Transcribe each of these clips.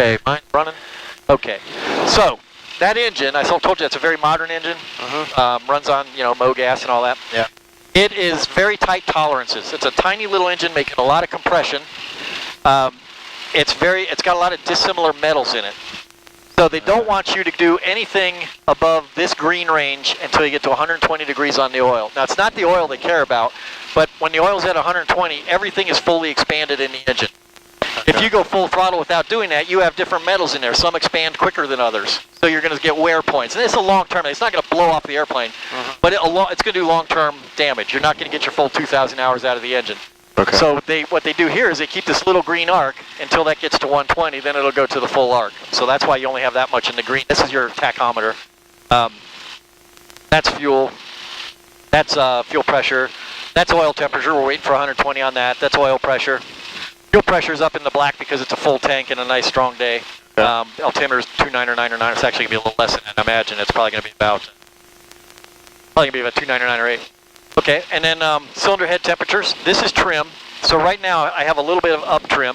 Okay, mine's running. Okay, so that engine, I told you that's a very modern engine. Runs on, Mo gas and all that. Yeah. It is very tight tolerances. It's a tiny little engine making a lot of compression. It's got a lot of dissimilar metals in it. So they don't want you to do anything above this green range until you get to 120 degrees on the oil. Now, it's not the oil they care about, but when the oil's at 120, everything is fully expanded in the engine. If you go full throttle without doing that, you have different metals in there. Some expand quicker than others. So you're going to get wear points. And it's a long-term. It's not going to blow off the airplane, but it's going to do long-term damage. You're not going to get your full 2,000 hours out of the engine. Okay. So what they do here is they keep this little green arc until that gets to 120, then it'll go to the full arc. So that's why you only have that much in the green. This is your tachometer. That's fuel. That's fuel pressure. That's oil temperature. We're waiting for 120 on that. That's oil pressure. Fuel pressure is up in the black because it's a full tank and a nice strong day. Yeah. Altimeter is 299 or 9. It's actually going to be a little less than that. I imagine it's probably going to be about 299 or 8. Okay, and then cylinder head temperatures. This is trim. So right now I have a little bit of up trim.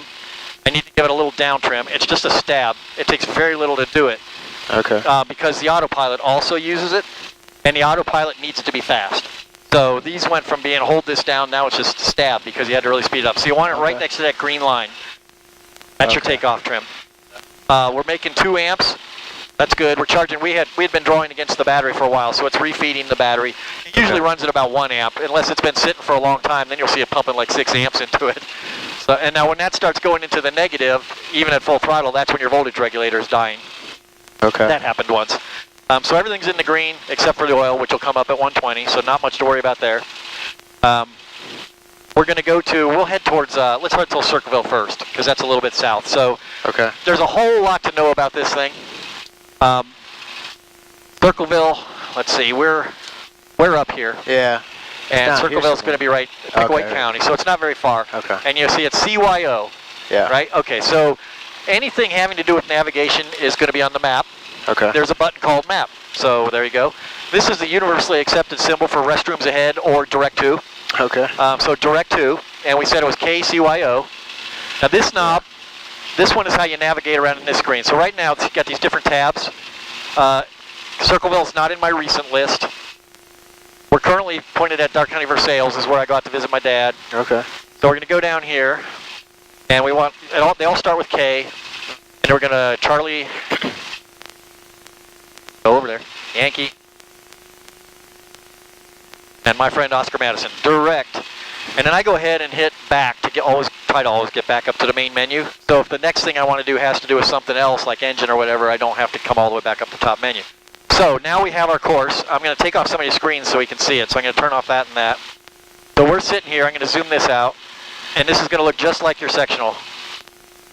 I need to give it a little down trim. It's just a stab. It takes very little to do it. Okay. Because the autopilot also uses it, and the autopilot needs to be fast. So these went from being hold this down, now it's just stab because you had to really speed it up. So you want it right next to that green line. That's your takeoff trim. We're making 2 amps. That's good. We're charging. We had been drawing against the battery for a while, so it's refeeding the battery. It usually runs at about 1 amp, unless it's been sitting for a long time. Then you'll see it pumping like 6 amps into it. So, and now when that starts going into the negative, even at full throttle, that's when your voltage regulator is dying. Okay. That happened once. So everything's in the green except for the oil, which will come up at 120. So not much to worry about there. We're going to we'll head towards, let's head to Circleville first, because that's a little bit south. So there's a whole lot to know about this thing. Circleville, let's see, we're up here. Yeah. And Circleville's going to be right in White County, so it's not very far. Okay. And you see it's CYO. Yeah. Right? Okay, so anything having to do with navigation is going to be on the map. Okay. There's a button called map. So there you go. This is the universally accepted symbol for restrooms ahead or direct to. Okay. So direct to, and we said it was KCYO. Now this knob, this one is how you navigate around in this screen. So right now it's got these different tabs. Circleville's not in my recent list. We're currently pointed at Dark County Versailles, is where I got to visit my dad. Okay. So we're going to go down here, and they all start with K, and we're going to Charlie, go over there, Yankee, and my friend Oscar Madison, direct. And then I go ahead and hit back to try to always get back up to the main menu. So if the next thing I want to do has to do with something else, like engine or whatever, I don't have to come all the way back up the top menu. So now we have our course. I'm going to take off some of these screens so we can see it. So I'm going to turn off that and that. So we're sitting here. I'm going to zoom this out. And this is going to look just like your sectional.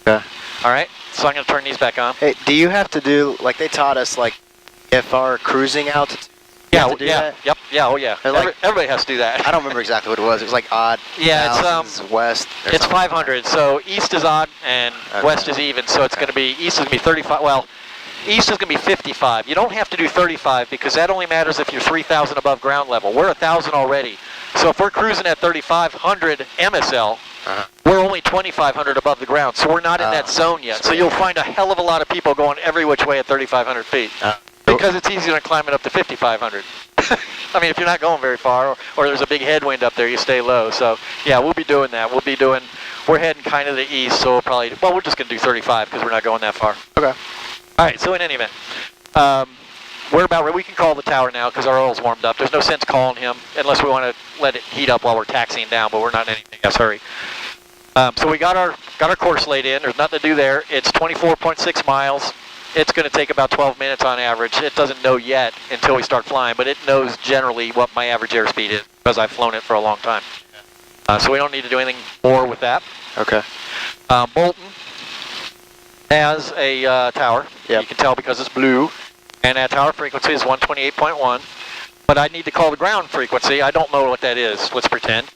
Okay. All right. So I'm going to turn these back on. Hey, do you have to do, like they taught us, like if our cruising altitude? Yeah, that? Yep, yeah, oh yeah. Everybody has to do that. I don't remember exactly what it was. It was like odd. Yeah, it's west. It's 500. So east is odd and west is even. So it's going to be, east is going to be 35. Well, east is going to be 55. You don't have to do 35 because that only matters if you're 3,000 above ground level. We're 1,000 already. So if we're cruising at 3,500 MSL, we're only 2,500 above the ground. So we're not in that zone yet. So you'll find a hell of a lot of people going every which way at 3,500 feet. Because it's easier to climb it up to 5,500. I mean, if you're not going very far, or there's a big headwind up there, you stay low. So, yeah, we'll be doing that. We're heading kind of the east, so we're just going to do 35 because we're not going that far. Okay. All right, so in any event, we're about ready. We can call the tower now because our oil's warmed up. There's no sense calling him unless we want to let it heat up while we're taxiing down, but we're not in anything else hurry. So we got our course laid in. There's nothing to do there. It's 24.6 miles. It's going to take about 12 minutes on average. It doesn't know yet until we start flying, but it knows generally what my average airspeed is because I've flown it for a long time. So we don't need to do anything more with that. Okay. Bolton has a tower. Yep. You can tell because it's blue. And that tower frequency is 128.1. But I need to call the ground frequency. I don't know what that is. Let's pretend.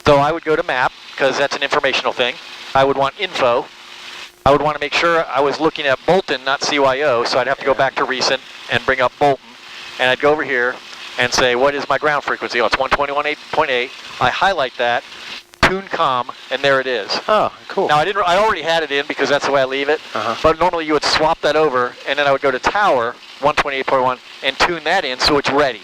So I would go to map because that's an informational thing. I would want info. I would want to make sure I was looking at Bolton, not CYO, so I'd have to go back to recent and bring up Bolton. And I'd go over here and say, what is my ground frequency? Oh, it's 121.8. I highlight that, tune comm, and there it is. Oh, cool. Now I already had it in because that's the way I leave it. But normally you would swap that over, and then I would go to tower 128.1 and tune that in so it's ready.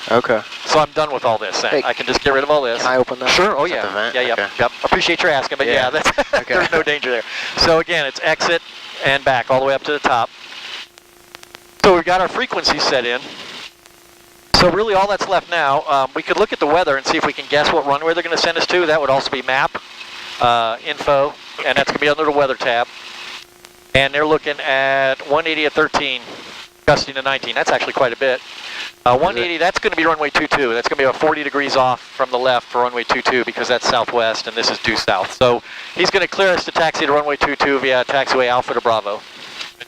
Okay. So I'm done with all this. Hey, I can just get rid of all this. Can I open that? Sure. Oh Is that yeah. the vent? Yeah. Okay. Yep. Appreciate your asking, but yeah, that's Okay. there's no danger there. So again, it's exit and back all the way up to the top. So we've got our frequency set in. So really all that's left now, we could look at the weather and see if we can guess what runway they're going to send us to. That would also be map, info, and that's going to be under the weather tab. And they're looking at 180 at 13, gusting to 19. That's actually quite a bit. 180, that's going to be runway 22. That's going to be about 40 degrees off from the left for runway 22 because that's southwest and this is due south. So he's going to clear us to taxi to runway 22 via taxiway Alpha to Bravo.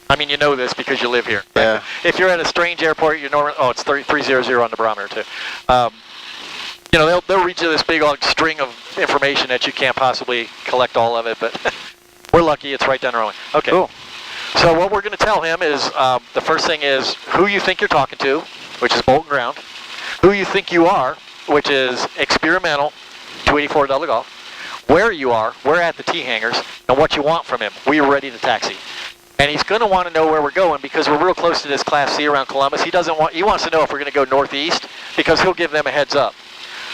I mean, you know this because you live here. Yeah. If you're at a strange airport, you know, it's 300 on the barometer too. You know, they'll read you this big long string of information that you can't possibly collect all of it, but we're lucky it's right down the runway. Okay. Cool. So what we're going to tell him is the first thing is who you think you're talking to, which is Bolton Ground, who you think you are, which is experimental 284 Delta Golf, where you are, we're at the T-hangars, and what you want from him. We are ready to taxi. And he's going to want to know where we're going because we're real close to this Class C around Columbus. He wants to know if we're going to go northeast because he'll give them a heads up.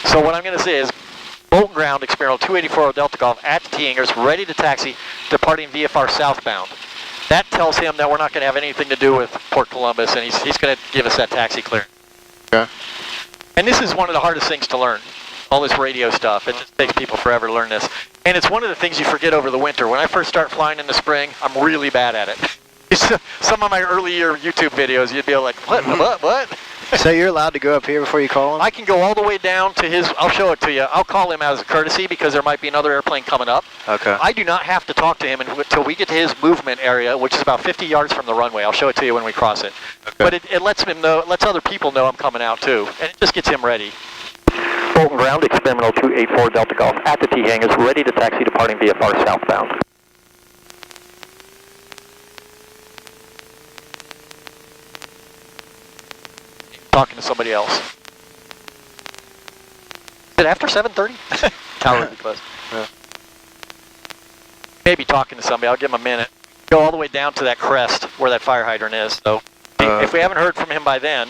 So what I'm going to say is Bolton Ground, experimental 284 Delta Golf at the T-hangars, ready to taxi, departing VFR southbound. That tells him that we're not going to have anything to do with Port Columbus, and he's going to give us that taxi clearance. Okay. And this is one of the hardest things to learn, all this radio stuff. It just takes people forever to learn this. And it's one of the things you forget over the winter. When I first start flying in the spring, I'm really bad at it. Some of my early year YouTube videos, you'd be like, what? So you're allowed to go up here before you call him? I can go all the way down to his, I'll show it to you. I'll call him as a courtesy because there might be another airplane coming up. Okay. I do not have to talk to him until we get to his movement area, which is about 50 yards from the runway. I'll show it to you when we cross it. Okay. But it lets him know, lets other people know I'm coming out too, and it just gets him ready. Bolton Ground, experimental 284 Delta Golf at the T-hangars, ready to taxi departing VFR southbound. Talking to somebody else. Is it after 7:30? Tower would be close. Yeah. Maybe talking to somebody. I'll give him a minute. Go all the way down to that crest where that fire hydrant is. So if we haven't heard from him by then,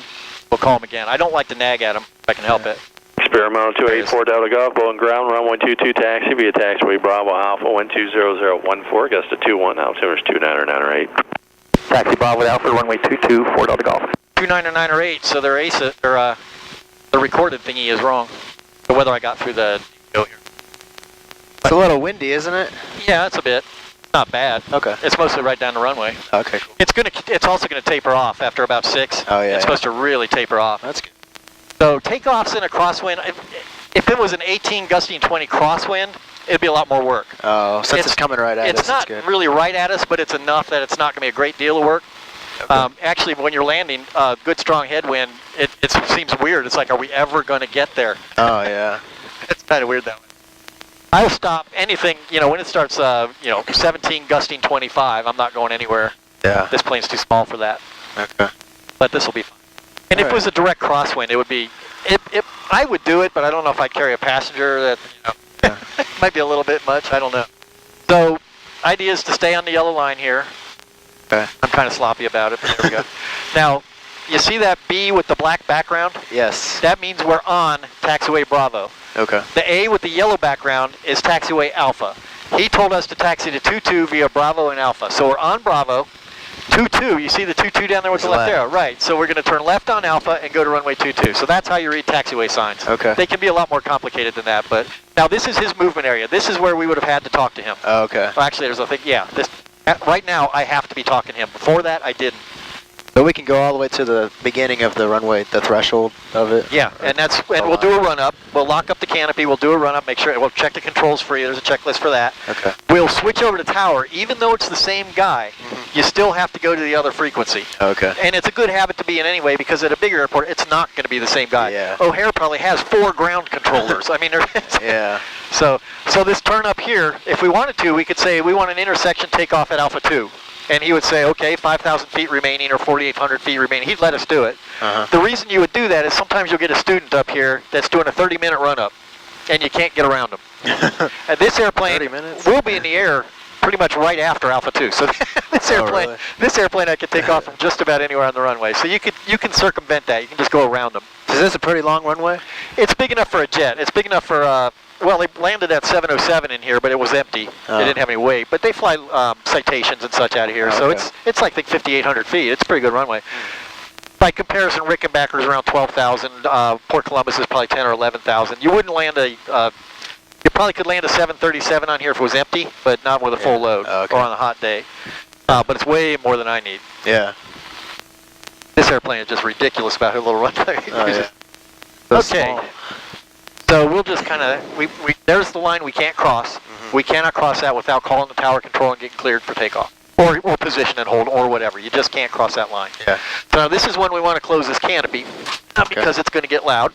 we'll call him again. I don't like to nag at him if I can help it. Experimental 284 Delta Golf, Bolton Ground, runway 22 taxi via taxiway Bravo Alpha 120014, Augusta 21, altimeter is 29908. Taxi Bravo with Alpha, runway 22, 4 Delta Golf. 29908, so their the recorded thingy is wrong. The weather I got through the go here. It's a little windy, isn't it? Yeah, it's a bit. Not bad. Okay. It's mostly right down the runway. Okay, cool. It's also gonna taper off after about 6. Oh, yeah, It's supposed to really taper off. That's good. So takeoff's in a crosswind. If it was an 18 gusting 20 crosswind, it'd be a lot more work. Oh, since it's coming right at us, it's not good. really right at us, but it's enough that it's not going to be a great deal of work. Okay. Actually, when you're landing, good strong headwind, it seems weird. It's like, are we ever going to get there? Oh, yeah. It's kind of weird that way. I'll stop anything, when it starts, 17 gusting 25, I'm not going anywhere. Yeah. This plane's too small for that. Okay. But this will be fine. And if it was a direct crosswind, it would be, I would do it, but I don't know if I'd carry a passenger that, Yeah. might be a little bit much, I don't know. So, idea is to stay on the yellow line here. Okay. I'm kind of sloppy about it, but there we go. Now, you see that B with the black background? Yes. That means we're on taxiway Bravo. Okay. The A with the yellow background is taxiway Alpha. He told us to taxi to 22 via Bravo and Alpha. So we're on Bravo. 22, you see the 22 down there with the left arrow? Right, so we're going to turn left on Alpha and go to runway 22. So that's how you read taxiway signs. Okay. They can be a lot more complicated than that, but now this is his movement area. This is where we would have had to talk to him. Oh, okay. Well, actually, there's a thing, yeah. Right now, I have to be talking to him. Before that, I didn't. So we can go all the way to the beginning of the runway, the threshold of it? Yeah, and we'll do a run-up. We'll lock up the canopy. We'll do a run-up, make sure, we'll check the controls free. There's a checklist for that. Okay. We'll switch over to tower. Even though it's the same guy, you still have to go to the other frequency. Okay. And it's a good habit to be in anyway, because at a bigger airport, it's not going to be the same guy. Yeah. O'Hare probably has 4 ground controllers. I mean, Yeah. So this turn up here, if we wanted to, we could say we want an intersection takeoff at Alpha 2. And he would say, okay, 5,000 feet remaining or 4,800 feet remaining. He'd let us do it. Uh-huh. The reason you would do that is sometimes you'll get a student up here that's doing a 30-minute run-up. and you can't get around them. And this airplane 30 minutes? will be in the air pretty much right after Alpha 2. So this airplane, really? this airplane I can take off from just about anywhere on the runway. So you can circumvent that. You can just go around them. Is this a pretty long runway? It's big enough for a jet. It's big enough for well, they landed at 707 in here, but it was empty. Oh. They didn't have any weight. But they fly citations and such out of here, so okay. it's like 5,800 feet. It's a pretty good runway. By comparison, Rickenbacker's around 12,000. Port Columbus is probably 10 or 11,000. You wouldn't land a. You probably could land a 737 on here if it was empty, but not with a full load or on a hot day. But it's way more than I need. Yeah. This airplane is just ridiculous about her little runway. Oh, yeah. Okay. Small. So we'll just kind of, there's the line we can't cross. We cannot cross that without calling the tower control and getting cleared for takeoff. Or position and hold, or whatever. You just can't cross that line. Yeah. So now this is when we want to close this canopy, because it's going to get loud.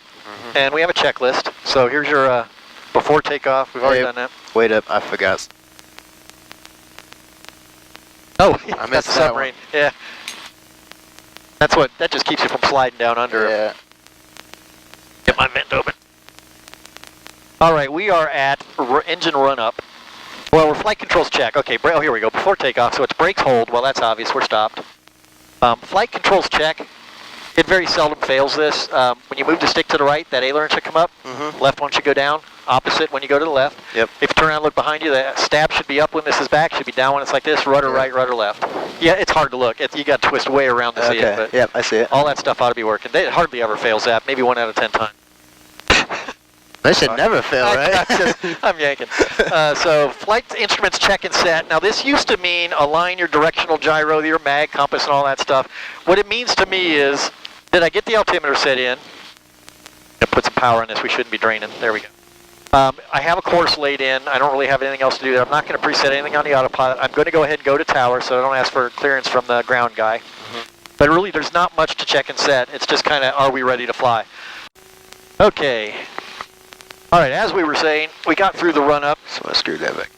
And we have a checklist. So here's your, before takeoff, we've already done that. Wait up, I forgot. Oh, I that's missed the that submarine. Yeah. That just keeps you from sliding down under. Yeah. Get my vent open. All right, we are at engine run up. Well, we're flight controls check. Okay, oh, here we go. Before takeoff, so it's brakes hold. Well, that's obvious. We're stopped. Flight controls check. It very seldom fails this. When you move the stick to the right, that aileron should come up. Left one should go down. Opposite when you go to the left. Yep. If you turn around and look behind you, the stab should be up when this is back. Should be down when it's like this. Rudder right, rudder left. Yeah, it's hard to look. You got to twist way around to see it. But yep, I see it. all that stuff ought to be working. It hardly ever fails that. Maybe 1 out of 10 times. That should never fail, right? I'm yanking. So flight instruments check and set. Now this used to mean align your directional gyro, your mag, compass, and all that stuff. What it means to me is, did I get the altimeter set in? Put some power on this. We shouldn't be draining. There we go. I have a course laid in. I don't really have anything else to do there. I'm not going to preset anything on the autopilot. I'm going to go ahead and go to tower, so I don't ask for clearance from the ground guy. But really, there's not much to check and set. It's just kind of, are we ready to fly? Okay. All right, as we were saying, we got through the run-up. So I screwed that back.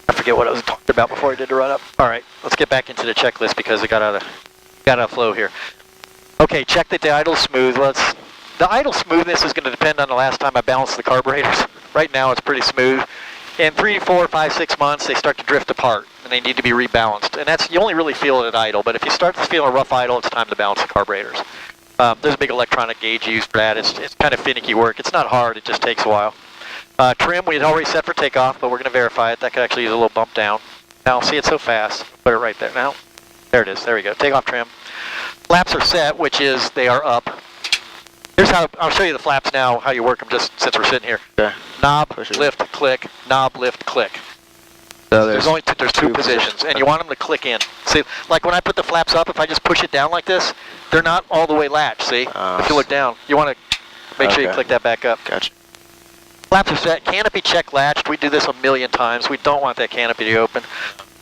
I forget what I was talking about before I did the run-up. All right, let's get back into the checklist because it got out of flow here. Okay, check that the idle's smooth. The idle smoothness is going to depend on the last time I balanced the carburetors. Right now, it's pretty smooth. In 3, 4, 5, 6 months, they start to drift apart, and they need to be rebalanced. And you only really feel it at idle, but if you start to feel a rough idle, it's time to balance the carburetors. There's a big electronic gauge used for that. It's kind of finicky work. It's not hard. It just takes a while. Trim, we had already set for takeoff, but we're going to verify it. That could actually use a little bump down. Now, see it so fast. Put it right there. Now, there it is. There we go. Takeoff trim. Flaps are set, which is they are up. Here's how, I'll show you the flaps now, how you work them just since we're sitting here. Okay. Knob, lift, click. Knob, lift, click. So There's two positions, and you want them to click in. See, like when I put the flaps up, if I just push it down like this, they're not all the way latched, see? If you look down, you want to make sure you click that back up. Gotcha. Flaps are set, canopy check latched. We do this a million times. We don't want that canopy to open.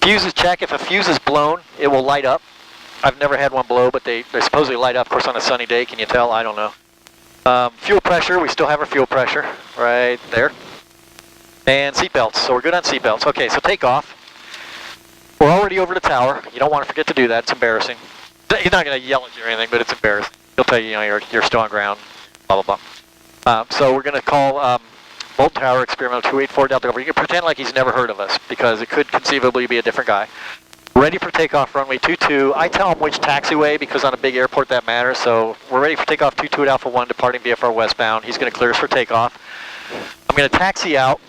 Fuses check, if a fuse is blown, it will light up. I've never had one blow, but they supposedly light up, of course, on a sunny day. Can you tell? I don't know. Fuel pressure, we still have our fuel pressure right there. And seatbelts, so we're good on seatbelts. Okay, so takeoff. We're already over the tower. You don't want to forget to do that. It's embarrassing. He's not going to yell at you or anything, but it's embarrassing. He'll tell you, you're still on ground, blah, blah, blah. So we're going to call Bolt Tower Experimental 284 Delta Golf. You can pretend like he's never heard of us, because it could conceivably be a different guy. Ready for takeoff, runway 22. I tell him which taxiway, because on a big airport that matters. So we're ready for takeoff 22 at Alpha 1, departing VFR westbound. He's going to clear us for takeoff. I'm going to taxi out.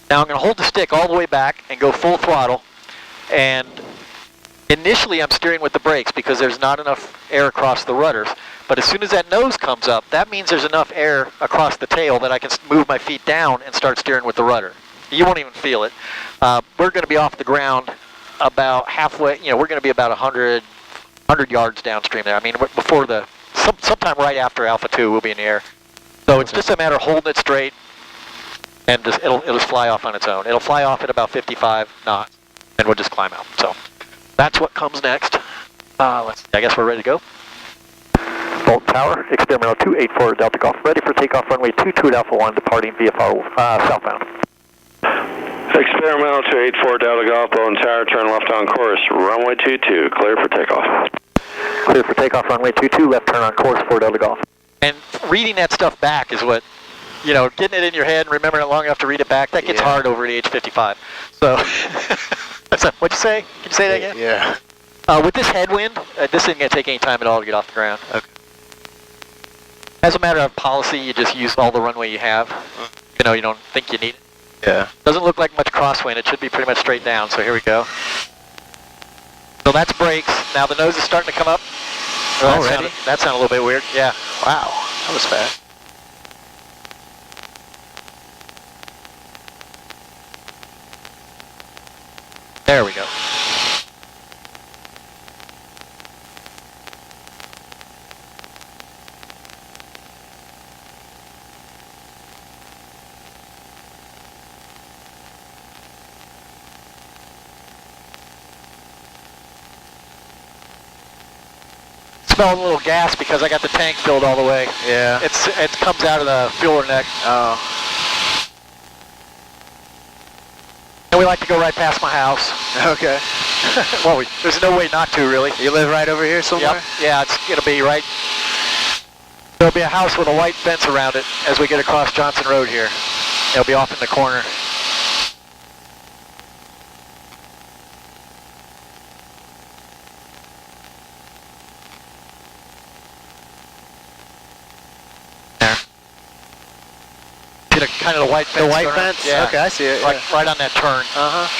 Now I'm going to hold the stick all the way back and go full throttle. And initially I'm steering with the brakes because there's not enough air across the rudders. But as soon as that nose comes up, that means there's enough air across the tail that I can move my feet down and start steering with the rudder. You won't even feel it. We're going to be off the ground about halfway, we're going to be about 100 yards downstream there. I mean, before sometime right after Alpha 2, we'll be in the air. So it's just a matter of holding it straight, and it'll just fly off on its own. It'll fly off at about 55 knots, and we'll just climb out. So that's what comes next. Let's see, I guess we're ready to go. Bolt Tower, Experimental 284 Delta Golf, ready for takeoff, runway 22 at Alpha 1, departing VFR southbound. Experimental 284 Delta Golf, Bowen Tower, turn left on course, runway 22, clear for takeoff. Clear for takeoff, runway 22, left turn on course for Delta Golf. And reading that stuff back is what you know, getting it in your head and remembering it long enough to read it back, that gets hard over the age 55. So, what'd you say? Can you say that again? Yeah. With this headwind, this isn't going to take any time at all to get off the ground. Okay. As a matter of policy, you just use all the runway you have. You know, you don't think you need it. Yeah. Doesn't look like much crosswind. It should be pretty much straight down, so here we go. So that's brakes. Now the nose is starting to come up. Already? That sounded a little bit weird. Yeah. Wow. That was fast. There we go. Smell a little gas because I got the tank filled all the way. Yeah. It comes out of the fueler neck. Oh. And we like to go right past my house. Okay. Well, there's no way not to, really. You live right over here somewhere? Yep. Yeah, it's gonna be right. There'll be a house with a white fence around it as we get across Johnson Road here. It'll be off in the corner. Kind of the white fence. The white fence? Yeah. Okay, I see it. Right, right on that turn.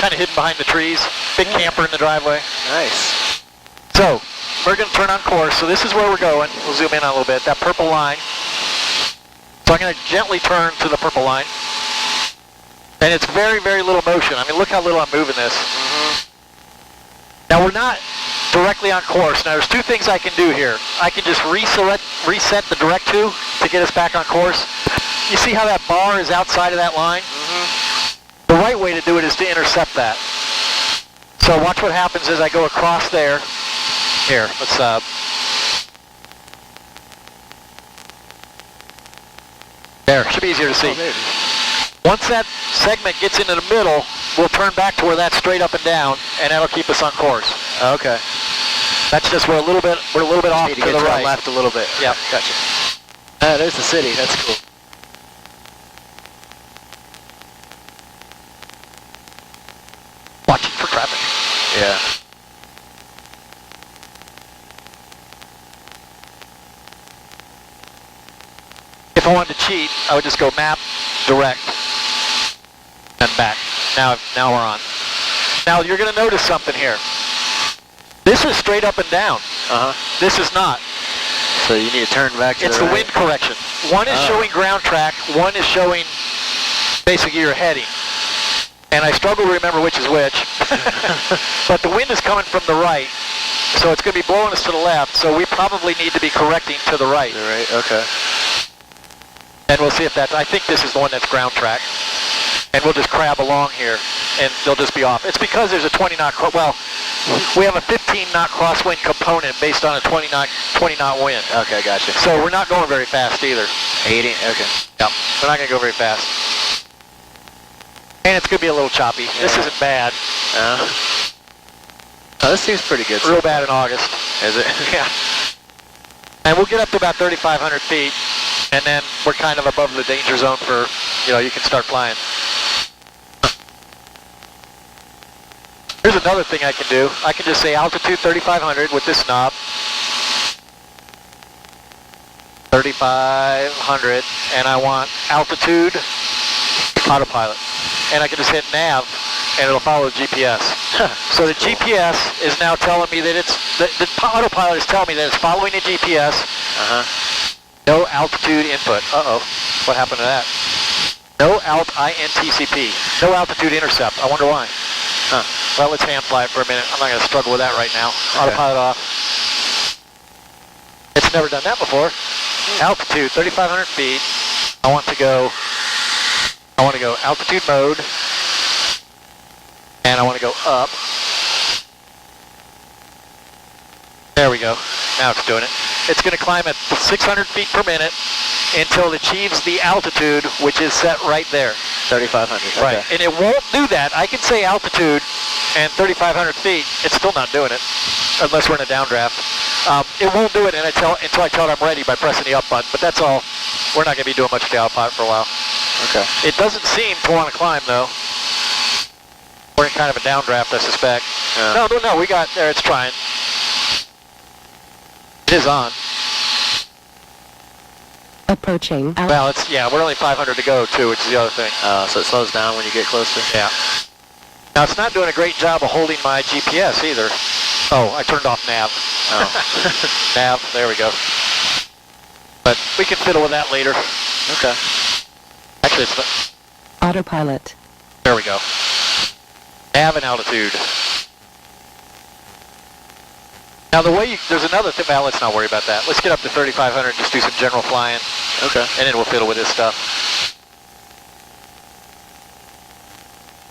Kind of hidden behind the trees. Big camper in the driveway. Nice. So, we're going to turn on course. So this is where we're going. We'll zoom in on a little bit. That purple line. So I'm going to gently turn to the purple line. And it's very, very little motion. I mean, look how little I'm moving this. Now, we're not directly on course. Now, there's two things I can do here. I can just reset the direct to get us back on course. You see how that bar is outside of that line? The right way to do it is to intercept that. So watch what happens as I go across there. Here, let's there, should be easier to see. Once that segment gets into the middle, we'll turn back to where that's straight up and down, and that'll keep us on course. Okay. That's just we're a little bit off Need to the right. left a little bit. Yep. Gotcha. There's the city. That's cool. Watching for traffic. Yeah. If I wanted to cheat, I would just go map, direct, and back. Now we're on. Now you're going to notice something here. This is straight up and down. This is not. So you need to turn back to It's the the wind correction. One is showing ground track, one is showing basically your heading. And I struggle to remember which is which. But the wind is coming from the right, so it's going to be blowing us to the left, so we probably need to be correcting to the right. Right, okay. And we'll see if that's, I think this is the one that's ground track. And we'll just crab along here, and they'll just be off. It's because there's a 20 knot, well, we have a 15 knot crosswind component based on a 20 knot wind. Okay, gotcha. So we're not going very fast either. 80, okay. Yep, we're not going to go very fast. And it's going to be a little choppy. Yeah. This isn't bad. Oh, this seems pretty good. Real bad in August. Is it? Yeah. And we'll get up to about 3,500 feet, and then we're kind of above the danger zone for, you can start flying. Here's another thing I can do. I can just say altitude 3,500 with this knob. 3,500, and I want altitude autopilot. And I can just hit nav, and it'll follow the GPS. So the GPS is now telling me that the autopilot is telling me that it's following the GPS. No altitude input. What happened to that? No alt INTCP. No altitude intercept. I wonder why. Well, let's hand fly it for a minute. I'm not going to struggle with that right now. Okay. Autopilot off. It's never done that before. Altitude, 3,500 feet. I want to go altitude mode, and I want to go up. There we go. Now it's doing it. It's going to climb at 600 feet per minute until it achieves the altitude, which is set right there. 3,500. Okay. Right. And it won't do that. I can say altitude and 3,500 feet. It's still not doing it, unless we're in a downdraft. It won't do it until I tell it I'm ready by pressing the up button, but that's all. we're not going to be doing much of the autopilot for a while. Okay. It doesn't seem to want to climb, though. We're in kind of a downdraft, I suspect. Yeah. No, we got there. It's trying. It is on. Approaching. Well, it's, yeah, we're only 500 to go, too, which is the other thing. So it slows down when you get closer? Yeah. Now, it's not doing a great job of holding my GPS, either. Oh, I turned off nav. Oh. Nav, there we go. But we can fiddle with that later. Okay. Actually, it's not. Autopilot. There we go. Nav and altitude. Now the way there's another thing, well, let's not worry about that. Let's get up to 3,500 and just do some general flying. Okay. And then we'll fiddle with this stuff.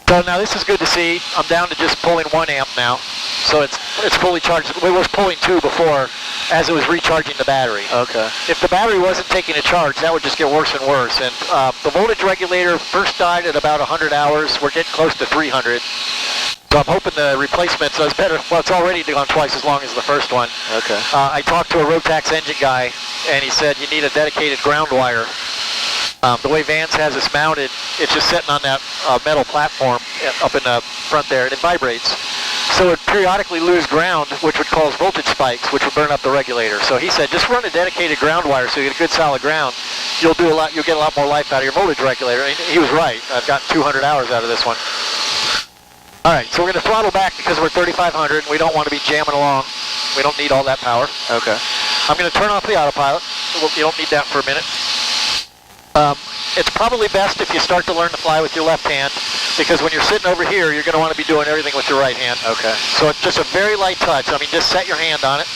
So now this is good to see. I'm down to just pulling 1 amp now. So it's fully charged. It was pulling 2 before as it was recharging the battery. Okay. If the battery wasn't taking a charge, that would just get worse and worse. And the voltage regulator first died at about 100 hours. We're getting close to 300. So I'm hoping the replacement does better. Well, it's already gone twice as long as the first one. Okay. I talked to a Rotax engine guy, and he said you need a dedicated ground wire. The way Vans has this mounted, it's just sitting on that metal platform up in the front there, and it vibrates. So it would periodically lose ground, which would cause voltage spikes, which would burn up the regulator. So he said, just run a dedicated ground wire so you get a good solid ground. You'll get a lot more life out of your voltage regulator. And he was right. I've got 200 hours out of this one. All right, so we're going to throttle back because we're 3,500 and we don't want to be jamming along. We don't need all that power. Okay. I'm going to turn off the autopilot. You don't need that for a minute. It's probably best if you start to learn to fly with your left hand, because when you're sitting over here, you're going to want to be doing everything with your right hand. Okay. So it's just a very light touch. I mean, just set your hand on it.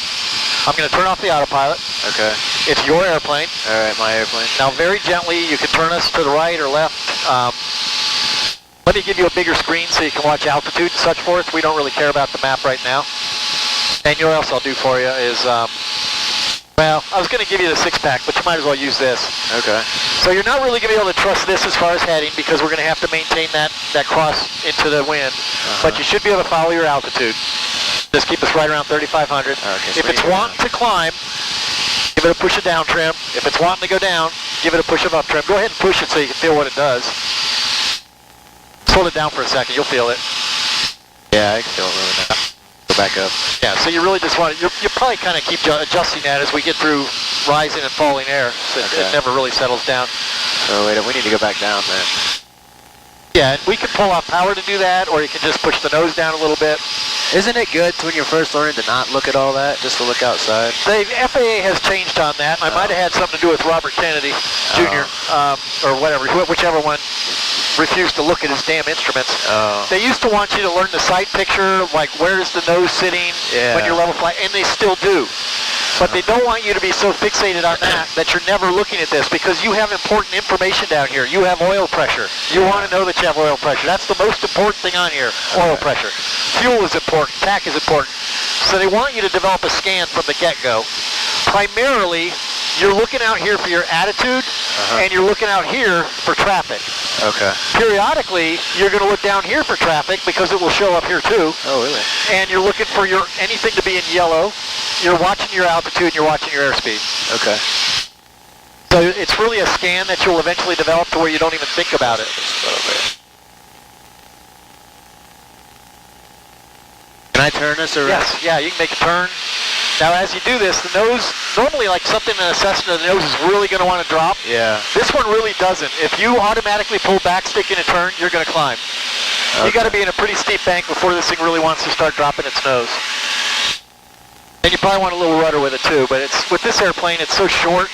I'm going to turn off the autopilot. Okay. It's your airplane. All right, my airplane. Now, very gently, you can turn us to the right or left. Let me give you a bigger screen so you can watch altitude and such forth. We don't really care about the map right now. And what else I'll do for you is, well, I was going to give you the 6-pack, but you might as well use this. Okay. So you're not really going to be able to trust this as far as heading, because we're going to have to maintain that cross into the wind. But you should be able to follow your altitude. Just keep us right around 3,500. Okay, if it's wanting to climb, give it a push of down trim. If it's wanting to go down, give it a push of up trim. Go ahead and push it so you can feel what it does. Just hold it down for a second. You'll feel it. Yeah, I can feel it moving now. Go back up. Yeah, so you really just want to, you probably kind of keep adjusting that as we get through rising and falling air. So it never really settles down. Oh, wait, we need to go back down then. Yeah, and we can pull off power to do that, or you can just push the nose down a little bit. Isn't it good when you're first learning to not look at all that, just to look outside? The FAA has changed on that. I might have had something to do with Robert Kennedy Jr., or whatever, whichever one refused to look at his damn instruments. They used to want you to learn the sight picture, like where's the nose sitting when you're level flight, and they still do. But they don't want you to be so fixated on that you're never looking at this, because you have important information down here. You have oil pressure. You want to know that you have oil pressure. That's the most important thing on here, oil pressure. Fuel is important. TAC is important. So they want you to develop a scan from the get-go. Primarily, you're looking out here for your attitude, and you're looking out here for traffic. Okay. Periodically, you're going to look down here for traffic, because it will show up here too. Oh, really? And you're looking for anything to be in yellow. You're watching your altitude, and you're watching your airspeed. Okay. So it's really a scan that you'll eventually develop to where you don't even think about it. Can I turn this around? Yes, yeah, you can make a turn. Now, as you do this, the nose, normally like something in a Cessna, the nose is really going to want to drop. Yeah. This one really doesn't. If you automatically pull back stick in a turn, you're going to climb. You got to be in a pretty steep bank before this thing really wants to start dropping its nose. And you probably want a little rudder with it too, but with this airplane, it's so short,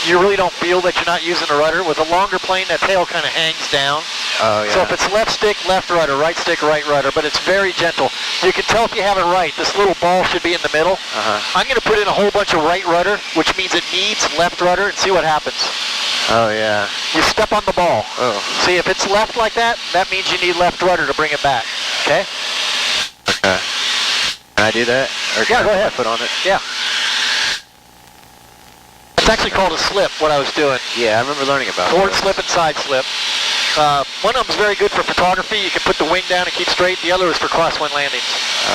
you really don't feel that you're not using a rudder. With a longer plane, that tail kind of hangs down. Oh, yeah. So if it's left stick, left rudder, right stick, right rudder, but it's very gentle. You can tell if you have it right. This little ball should be in the middle. I'm going to put in a whole bunch of right rudder, which means it needs left rudder, and see what happens. Oh, yeah. You step on the ball. Oh. See, if it's left like that, that means you need left rudder to bring it back. Okay? Okay. Can I do that? Or Yeah, go ahead. Put on it? Yeah. It's actually called a slip, what I was doing. Yeah, I remember learning about Forward that. slip and side slip. One of them is very good for photography. You can put the wing down and keep straight. The other is for crosswind landings.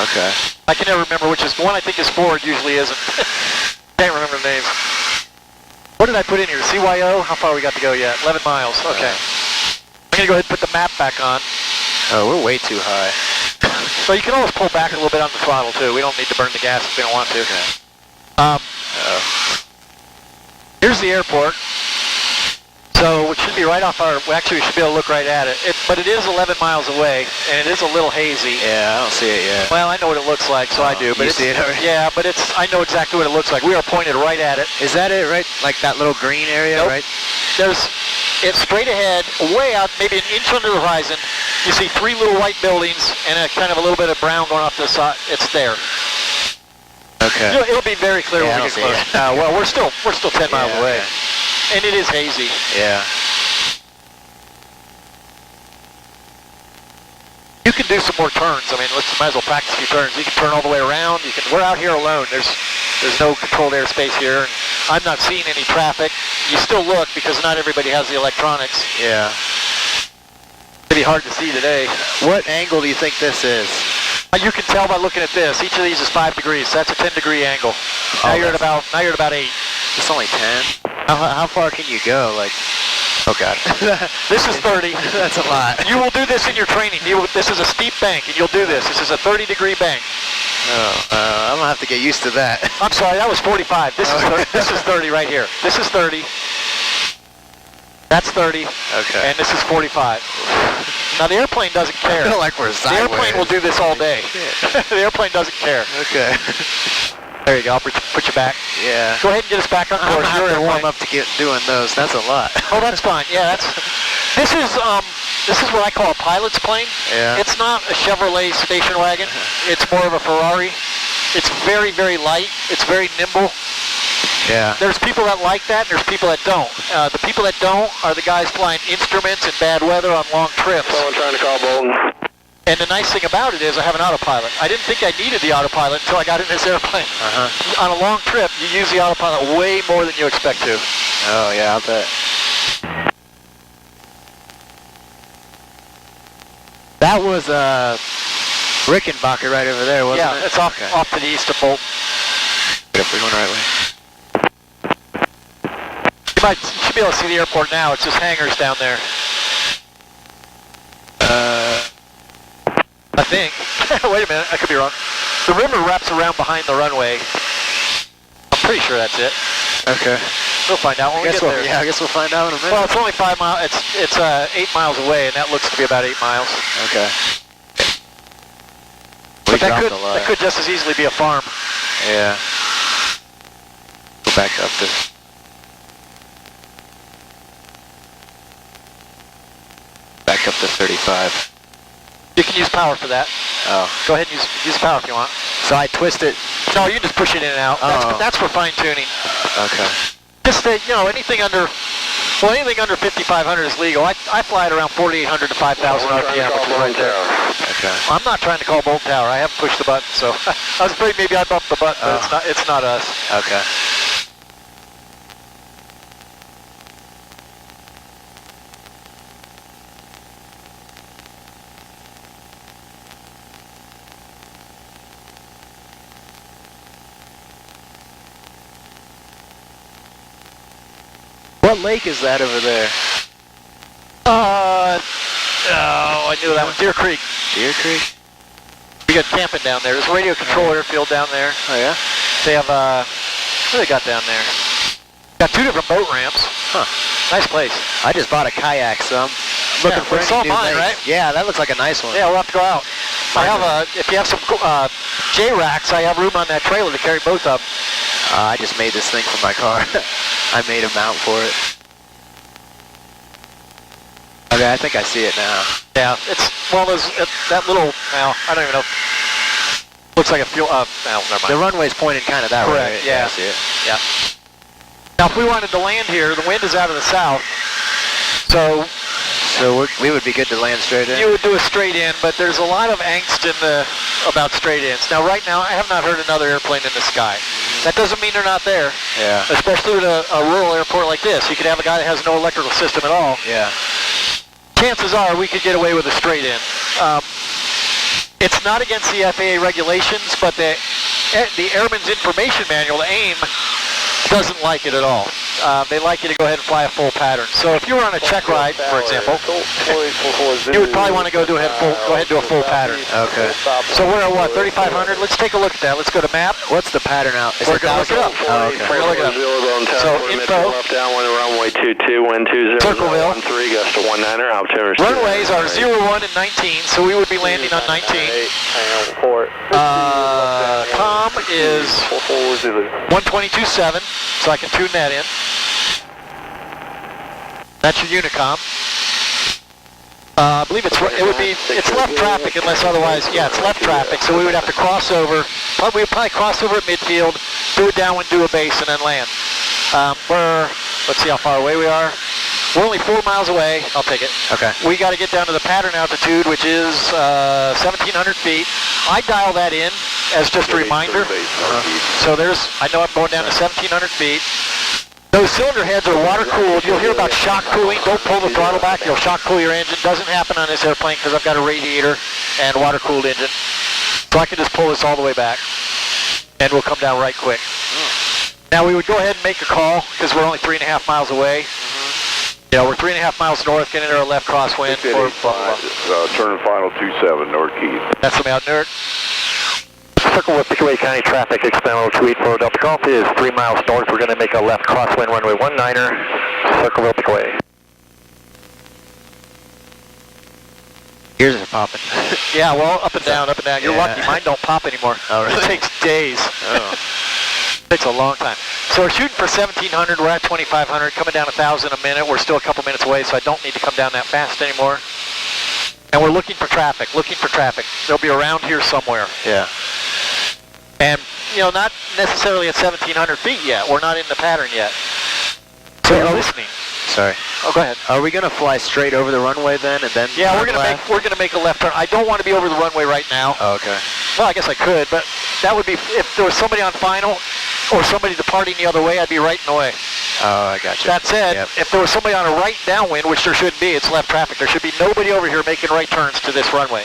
Okay. I can never remember which is. One I think is forward, usually isn't. Can't remember the names. What did I put in here? CYO? How far we got to go yet? 11 miles. Okay. I'm going to go ahead and put the map back on. Oh, we're way too high. So you can always pull back a little bit on the throttle, too. We don't need to burn the gas if we don't want to. Here's the airport. So it should be right off our, well, actually we should be able to look right at it. But it is 11 miles away, and it is a little hazy. Yeah, I don't see it yet. Well, I know what it looks like, so I do. But you see it already? Yeah, but I know exactly what it looks like. We are pointed right at it. Is that it, right? Like that little green area, Nope. right? It's straight ahead, way out, maybe an inch under the horizon. You see 3 little white buildings and a kind of a little bit of brown going off to the side. It's there. Okay. It'll be very clear when we get close. Well, we're still 10 miles away. Okay. And it is hazy. Yeah. You can do some more turns. I mean, might as well practice a few turns. You can turn all the way around. We're out here alone. There's no controlled airspace here. And I'm not seeing any traffic. You still look because not everybody has the electronics. Yeah. It'd be hard to see today. What angle do you think this is? You can tell by looking at this. Each of these is 5 degrees. So that's a 10-degree angle. Now you're at about 8. It's only 10. How far can you go? Like, oh god. This is 30. That's a lot. You will do this in your training. This is a steep bank, and you'll do this. This is a 30-degree bank. Oh, I'm gonna have to get used to that. I'm sorry, that was 45. This is 30 right here. This is 30. That's 30. Okay. And this is 45. Now the airplane doesn't care. I feel like we're The sideways. airplane will do this all day. The airplane doesn't care. Okay. There you go. I'll put you back. Yeah. Go ahead and get us back on I'm course. gonna have to warm up to get doing those. That's a lot. Oh, that's fine. Yeah, this is what I call a pilot's plane. Yeah. It's not a Chevrolet station wagon. It's more of a Ferrari. It's very, very light. It's very nimble. Yeah. There's people that like that, and there's people that don't. The people that don't are the guys flying instruments in bad weather on long trips. Someone trying to call Bolton. And the nice thing about it is I have an autopilot. I didn't think I needed the autopilot until I got in this airplane. On a long trip, you use the autopilot way more than you expect to. Oh yeah, I'll bet. That was Rickenbacker right over there, wasn't it? Yeah, it's off to the east of Bolton. If we're going the right way. You should be able to see the airport now. It's just hangars down there. I think. Wait a minute, I could be wrong. The river wraps around behind the runway. I'm pretty sure that's it. Okay. We'll find out when we get there. Yeah, I guess we'll find out in a minute. Well, it's only 5 miles. It's 8 miles away, and that looks to be about 8 miles. Okay. But that could just as easily be a farm. Yeah. Go back up this. Back up to 35. You can use power for that. Oh. Go ahead and use power if you want. So I twist it. No, you just push it in and out. Oh. That's for fine tuning. Okay. Just anything under 5,500 is legal. I fly at around 4,800 to 5,000 RPM, which is right there. Okay. I'm not trying to call Bolton Tower. I haven't pushed the button, so I was afraid maybe I bumped the button, but it's not us. Okay. What lake is that over there? Oh, I knew that one. Deer Creek. Deer Creek? We got camping down there. There's a radio control airfield down there. Oh yeah? They have, what do they got down there? Got 2 different boat ramps. Huh. Nice place. I just bought a kayak, so I'm looking for it's any all new mine, lakes. right? Yeah, that looks like a nice one. Yeah, we'll have to go out. I have if you have some J-racks, I have room on that trailer to carry both of them. I just made this thing for my car. I made a mount for it. Okay, I think I see it now. Yeah, it's one of those, that little, well, I don't even know. Looks like a fuel, no, never mind. The runway's pointed kind of that way. Correct, Right? yeah. I see it. Yeah. Now, if we wanted to land here, the wind is out of the south, so we would be good to land straight in? you would do a straight in, but there's a lot of angst about straight ins. Now, right now, I have not heard another airplane in the sky. That doesn't mean they're not there. Yeah. Especially with a rural airport like this. You could have a guy that has no electrical system at all. Yeah. Chances are we could get away with a straight in. It's not against the FAA regulations, but the Airman's Information Manual, the AIM, doesn't like it at all. they like you to go ahead and fly a full pattern. So if you were on a check ride, for example, you would probably want to go ahead and do a full pattern. Okay. So we're at what, 3,500? Let's take a look at that. Let's go to map. What's the pattern out? We're going to look it up. Oh, okay. We're going to look it up. So info. Left downwind runway 22, wind 20, Circleville. 13, gust to 19er, altimeter. Runways are 01 and 19, so we would be landing on 19. Com is 122.7, so I can tune that in. That's your Unicom. I believe it's left traffic unless otherwise, yeah, it's left traffic, so we would have to cross over. We would probably cross over at midfield, do a downwind, do a base, and then land. Let's see how far away we are. We're only 4 miles away. I'll take it. Okay. We got to get down to the pattern altitude, which is 1,700 feet. I dial that in as just a reminder. So I know I'm going down to 1,700 feet. Those cylinder heads are water cooled. You'll hear about shock cooling. Don't pull the throttle back. You'll shock cool your engine. Doesn't happen on this airplane because I've got a radiator and water cooled engine. So I can just pull this all the way back and we'll come down right quick. Now we would go ahead and make a call because we're only 3.5 miles away. Yeah, we're 3.5 miles north, getting into our left crosswind. Turn final 27, North Keys. That's the out Newark. Circle with Pickaway County traffic, expand 284 Delta Golf is 3 miles north. We're going to make a left crosswind runway 19er, Circleville Pickaway. Ears are popping. Yeah, well, up and down, up and down. You're lucky. Mine don't pop anymore. Oh, really? It takes days. Oh. Takes a long time. So we're shooting for 1,700. We're at 2,500, coming down 1,000 a minute. We're still a couple minutes away, so I don't need to come down that fast anymore. And we're looking for traffic, They'll be around here somewhere. Yeah. And, not necessarily at 1,700 feet yet. We're not in the pattern yet. So you're listening. Sorry. Oh, go ahead. Are we gonna fly straight over the runway then, and then? Yeah, we're gonna make a left turn. I don't want to be over the runway right now. Oh, okay. Well, I guess I could, but that would be if there was somebody on final or somebody departing the other way. I'd be right in the way. Oh, I got you. That said, if there was somebody on a right downwind, which there should be, it's left traffic. There should be nobody over here making right turns to this runway.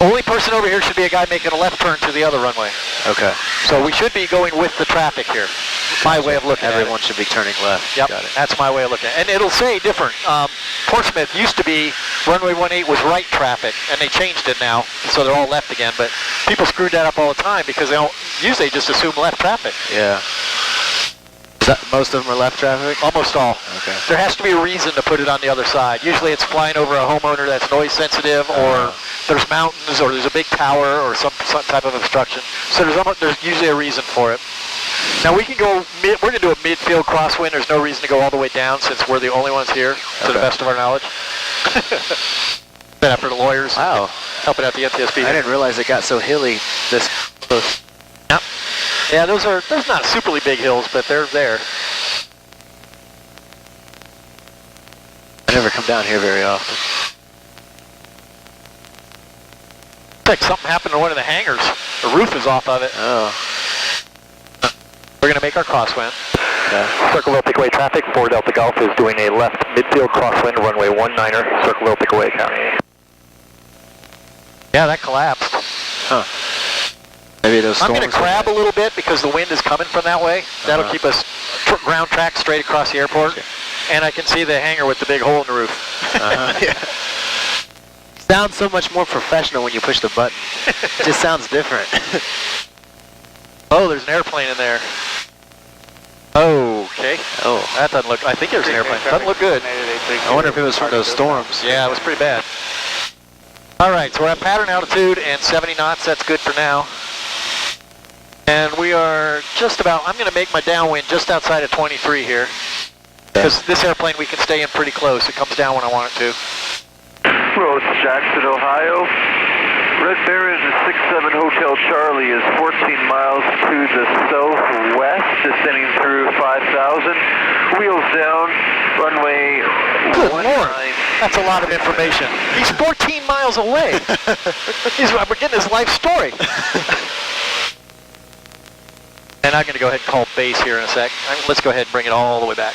Only person over here should be a guy making a left turn to the other runway. Okay. So we should be going with the traffic here. My way of looking at it. Everyone should be turning left. Yep, Got it. that's my way of looking at it. And it'll say different. Portsmouth used to be runway 18 was right traffic, and they changed it now, so they're all left again. But people screwed that up all the time because they don't usually just assume left traffic. Yeah. Most of them are left traffic? Almost all. Okay. There has to be a reason to put it on the other side. Usually it's flying over a homeowner that's noise sensitive, or there's mountains, or there's a big tower, or some type of obstruction. So there's usually a reason for it. Now we can go, we're going to do a midfield crosswind. There's no reason to go all the way down since we're the only ones here, to the best of our knowledge. Been after the lawyers. Wow. Helping out the NTSB. I didn't realize it got so hilly this close. Yep. Yeah, there's not superly big hills, but they're there. I never come down here very often. Looks like something happened to one of the hangars. The roof is off of it. Oh. We're going to make our crosswind. Okay. Circleville Pickaway traffic, 4 Delta Golf is doing a left midfield crosswind runway 19er, Circleville Pickaway County. Yeah, that collapsed. Huh. Maybe those I'm going to storms crab a little bit because the wind is coming from that way. That'll keep us ground track straight across the airport. And I can see the hangar with the big hole in the roof. Yeah. Sounds so much more professional when you push the button. It just sounds different. Oh, there's an airplane in there. Okay. Oh. That doesn't look, I think there's an airplane. Doesn't look good. I wonder if it was from those storms. Yeah, it was pretty bad. All right, so we're at pattern altitude and 70 knots. That's good for now. And we are just about, I'm going to make my downwind just outside of 23 here. Because this airplane we can stay in pretty close. It comes down when I want it to. Rose Jackson, Ohio. Red Bear is a 67 Hotel Charlie is 14 miles to the southwest, descending through 5,000. Wheels down, runway Good Lord, that's a lot of information. He's 14 miles away. We're getting his life story. And I'm going to go ahead and call base here in a sec. Let's go ahead and bring it all the way back.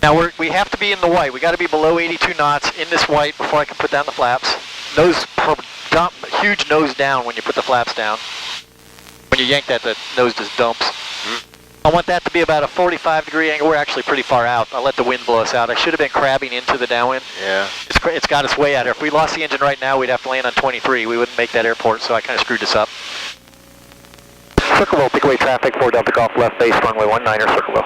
Now we have to be in the white. We got to be below 82 knots in this white before I can put down the flaps. Huge nose down when you put the flaps down. When you yank that, the nose just dumps. I want that to be about a 45-degree angle. We're actually pretty far out. I'll let the wind blow us out. I should have been crabbing into the downwind. Yeah. It's got us way out here. If we lost the engine right now, we'd have to land on 23. We wouldn't make that airport, so I kind of screwed this up. Circle takeaway traffic, 4 Delta Golf, left base, runway 19er, Circle.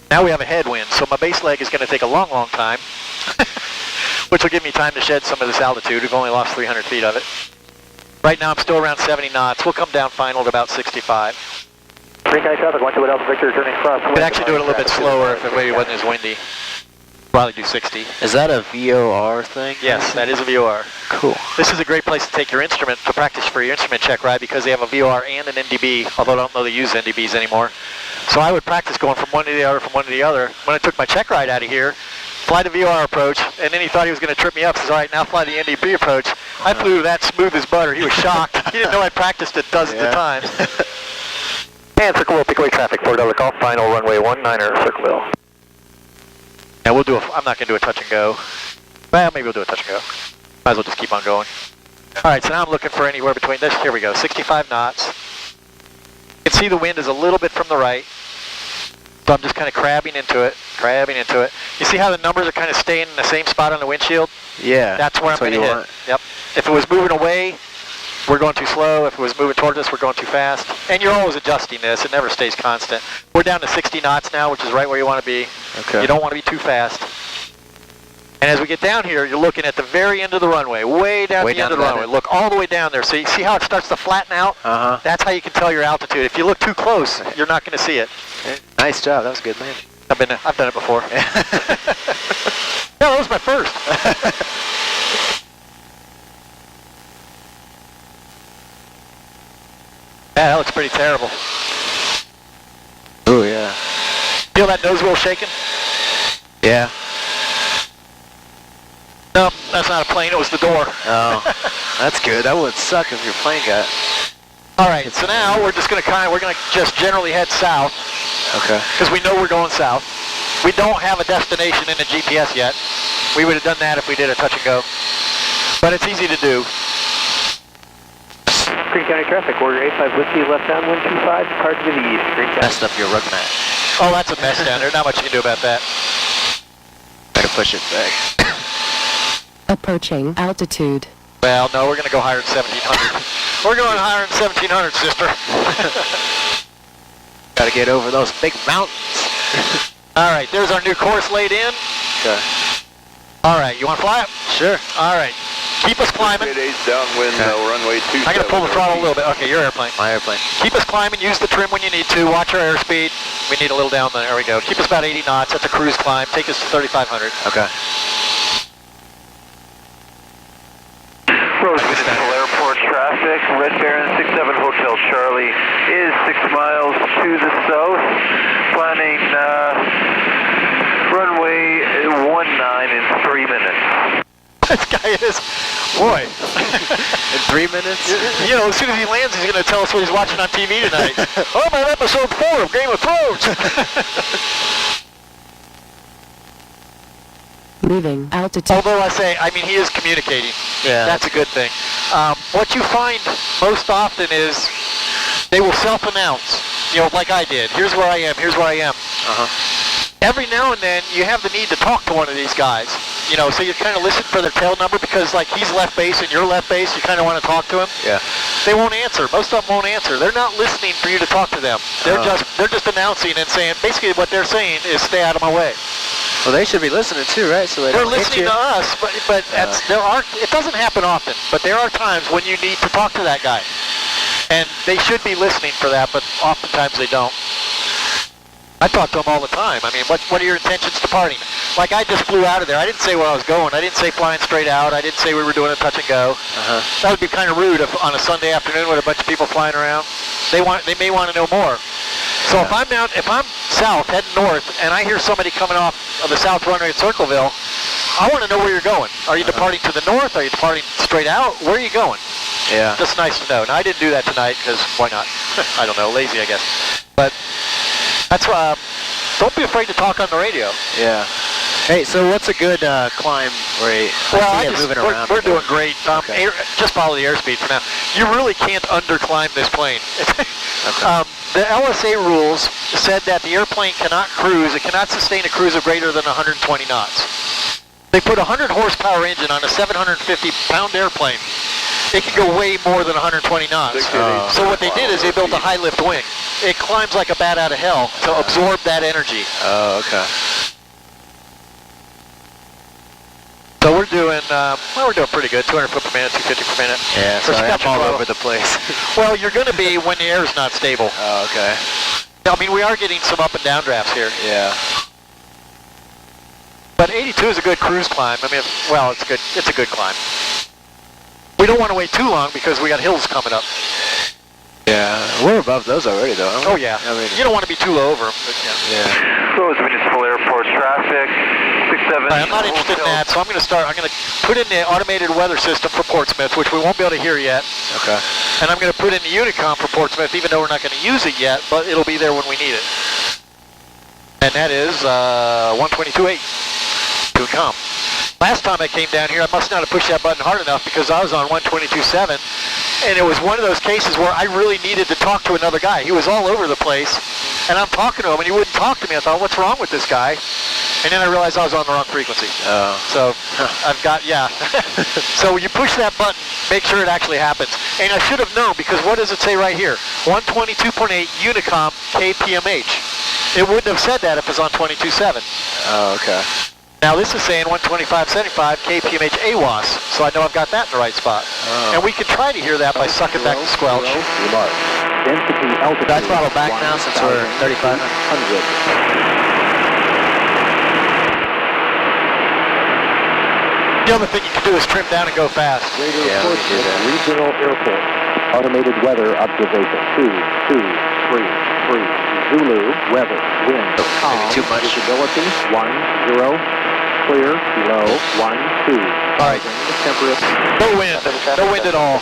Now we have a headwind, so my base leg is going to take a long, long time, which will give me time to shed some of this altitude. We've only lost 300 feet of it. Right now I'm still around 70 knots. We'll come down final at about 65. Green County traffic, 12 Delta Victor, turning cross. We'd actually do it a little bit slower if it maybe wasn't as windy. Probably do 60. Is that a VOR thing? Yes, that is a VOR. Cool. This is a great place to take your instrument to practice for your instrument check ride because they have a VOR and an NDB, although I don't know they use NDBs anymore. So I would practice going from one to the other, from one to the other. When I took my check ride out of here, fly the VOR approach, and then he thought he was going to trip me up. Says, all right, now fly the NDB approach. I flew that smooth as butter. He was shocked. He didn't know I practiced it dozens of times. And Circleville, takeaway traffic, 4 Delta Golf, final runway 19er, Circleville. Now we'll do I'm not going to do a touch and go. Well, maybe we'll do a touch and go. Might as well just keep on going. All right, so now I'm looking for anywhere between this. Here we go, 65 knots. You can see the wind is a little bit from the right. So I'm just kind of crabbing into it. You see how the numbers are kind of staying in the same spot on the windshield? Yeah. That's where I'm going to hit. Want. Yep. If it was moving away, we're going too slow. If it was moving towards us, we're going too fast. And you're always adjusting this. It never stays constant. We're down to 60 knots now, which is right where you want to be. Okay. You don't want to be too fast. And as we get down here, you're looking at the very end of the runway, way down the end of the runway. Look all the way down there. So you see how it starts to flatten out? Uh-huh. That's how you can tell your altitude. If you look too close, you're not going to see it. Nice job. That was good, man. I've done it before. No, that was my first. Yeah, that looks pretty terrible. Oh, yeah. Feel that nose wheel shaking? Yeah. No, that's not a plane, it was the door. Oh, that's good. That would suck if your plane got... All right, so now we're just going to just generally head south. Okay. Because we know we're going south. We don't have a destination in the GPS yet. We would have done that if we did a touch and go. But it's easy to do. Green County traffic, order 85 Whiskey, left down 125, depart to the east. Green County. Messed up your rug mat. Oh, that's a mess down there. Not much you can do about that. Better push it back. Approaching altitude. Well, no, we're going to go higher than 1700. We're going higher than 1700, sister. Gotta get over those big mountains. All right, there's our new course laid in. Okay. All right, you want to fly it? Sure. All right. Keep us climbing. Days downwind, runway 27. I'm going to pull the throttle a little bit. Okay, your airplane. My airplane. Keep us climbing. Use the trim when you need to. Watch our airspeed. We need a little down there. There we go. Keep us about 80 knots. That's a cruise climb. Take us to 3,500. Okay. Rose Municipal Airport traffic, Red Baron 67 Hotel Charlie is 6 miles to the south, planning runway 19 in 3 minutes. This guy is, boy. In 3 minutes? You know, as soon as he lands, he's going to tell us what he's watching on TV tonight. Oh, I'm on episode 4 of Game of Thrones. Leaving altitude. Although he is communicating. Yeah. That's a good thing. What you find most often is they will self-announce, like I did. Here's where I am, here's where I am. Uh-huh. Every now and then, you have the need to talk to one of these guys. So you kind of listen for their tail number because, he's left base and you're left base, you kind of want to talk to him. Yeah. They won't answer. Most of them won't answer. They're not listening for you to talk to them. They're just announcing and saying, basically what they're saying is stay out of my way. Well, they should be listening too, right? So they're listening to us, but it doesn't happen often, but there are times when you need to talk to that guy. And they should be listening for that, but oftentimes they don't. I talk to them all the time. What are your intentions departing? I just flew out of there. I didn't say where I was going. I didn't say flying straight out. I didn't say we were doing a touch and go. Uh-huh. That would be kind of rude if on a Sunday afternoon with a bunch of people flying around. They may want to know more. So if I'm south, heading north, and I hear somebody coming off of the south runway at Circleville, I want to know where you're going. Are you departing to the north? Are you departing straight out? Where are you going? Yeah. Just nice to know. Now, I didn't do that tonight because why not? I don't know, lazy, I guess. But that's why. Don't be afraid to talk on the radio. Yeah. Hey, so what's a good climb where We're doing great. Okay. Just follow the airspeed for now. You really can't underclimb this plane. Okay. The LSA rules said that the airplane cannot cruise. It cannot sustain a cruise of greater than 120 knots. They put a 100 horsepower engine on a 750 pound airplane. It can go way more than 120 knots. So what they did is they built a high lift wing. It climbs like a bat out of hell to absorb that energy. Oh, okay. So we're doing, we're doing pretty good. 200 foot per minute, 250 per minute. Yeah, so I'm all over the place. Well, you're going to be when the air is not stable. Oh, okay. I mean, we are getting some up and down drafts here. Yeah. But 82 is a good cruise climb. I mean, well, it's good. It's a good climb. We don't want to wait too long because we got hills coming up. Yeah, we're above those already, though. Oh yeah. I mean, you don't want to be too low over them. But yeah. Close municipal airport traffic. 67. I'm not interested in that, so I'm going to start. I'm going to put in the automated weather system for Portsmouth, which we won't be able to hear yet. Okay. And I'm going to put in the Unicom for Portsmouth, even though we're not going to use it yet, but it'll be there when we need it. And that is 122.8. Unicom. Last time I came down here, I must not have pushed that button hard enough because I was on 122.7, and it was one of those cases where I really needed to talk to another guy. He was all over the place, and I'm talking to him, and he wouldn't talk to me. I thought, what's wrong with this guy? And then I realized I was on the wrong frequency. Oh. So I've got, yeah. So you push that button, make sure it actually happens. And I should have known, because what does it say right here? 122.8 Unicom KPMH. It wouldn't have said that if it was on 22.7. Oh, okay. Now this is saying 125.75 KPMH AWAS, so I know I've got that in the right spot. Oh. And we can try to hear that by sucking back the squelch. Density altitude. Should I throttle back now since we're 3,500? The other thing you can do is trim down and go fast. Yeah, we can do that. Regional Airport. Automated weather observation. 223. Zulu, weather, wind, calm, Maybe too much. visibility, 10, clear, below, 12. All right. Temperate. No wind at all.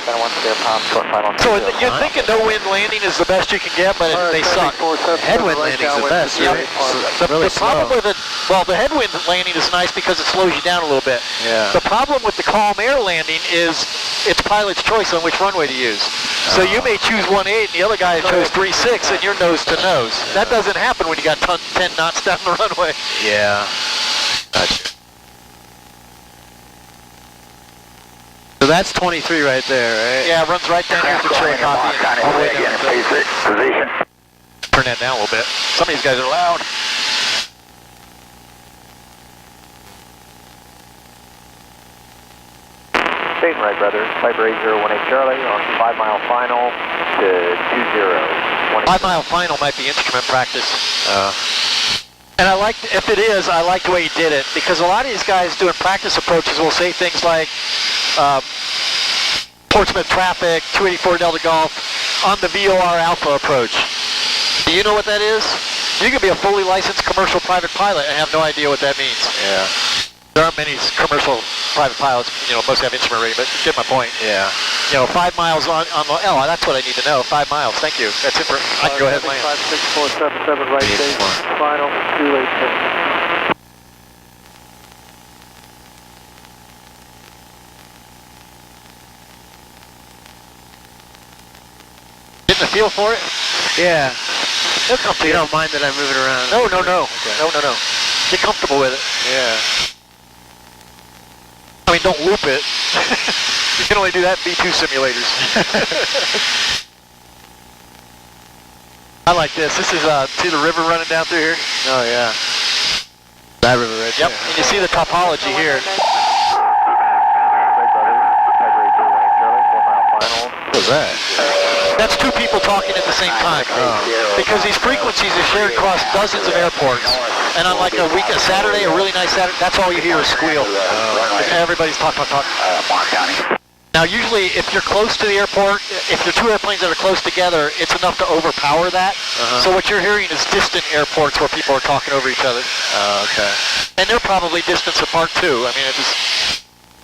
So you're thinking no wind landing is the best you can get, but they suck. Headwind landing's the best, Yep. right? The Really problem slow. with it, well, the headwind landing is nice because it slows you down a little bit. Yeah. The problem with the calm air landing is it's pilot's choice on which runway to use. So you may choose 18 and the other guy chose 36 and you're nose to nose. That doesn't happen when you got 10 knots down the runway. Yeah. Gotcha. So that's 23 right there, right? Yeah, it runs right down here to Chillicothe and all the way down to Position. turn that down a little bit. Some of these guys are loud. Station right, brother. Piper 8018 Charlie on 5 mile final to 20. 5 mile final might be instrument practice. And I like, if it is, I like the way you did it, because a lot of these guys doing practice approaches will say things like Portsmouth traffic, 284 Delta Golf, on the VOR Alpha approach. Do you know what that is? You could be a fully licensed commercial private pilot and have no idea what that means. Yeah. There aren't many commercial private pilots, you know, most have instrument rating, but you get my point. Yeah. You know, 5 miles on the, oh, that's what I need to know, 5 miles, thank you. That's it for, I can go ahead and land. 56477 right station, final 286. Getting a feel for it? Yeah. It'll come to You you. don't mind that I move it around? No, no, no. Okay. No, no, no. Get comfortable with it. Yeah. I mean, don't loop it. You can only do that in B2 simulators. I like this. This is, see the river running down through here? Oh, yeah. That river right Yep. there. And you see the topology here. Right, brother. Piper 8018 Charlie, 4 mile final. What was that? That's two people talking at the same time. Because these frequencies are shared across dozens of airports. And on like a Saturday, a really nice Saturday, that's all you hear is squeal. Everybody's talk. Now usually if you're close to the airport, if you're two airplanes that are close together, it's enough to overpower that. So what you're hearing is distant airports where people are talking over each other. Oh, okay. And they're probably distance apart too. I mean,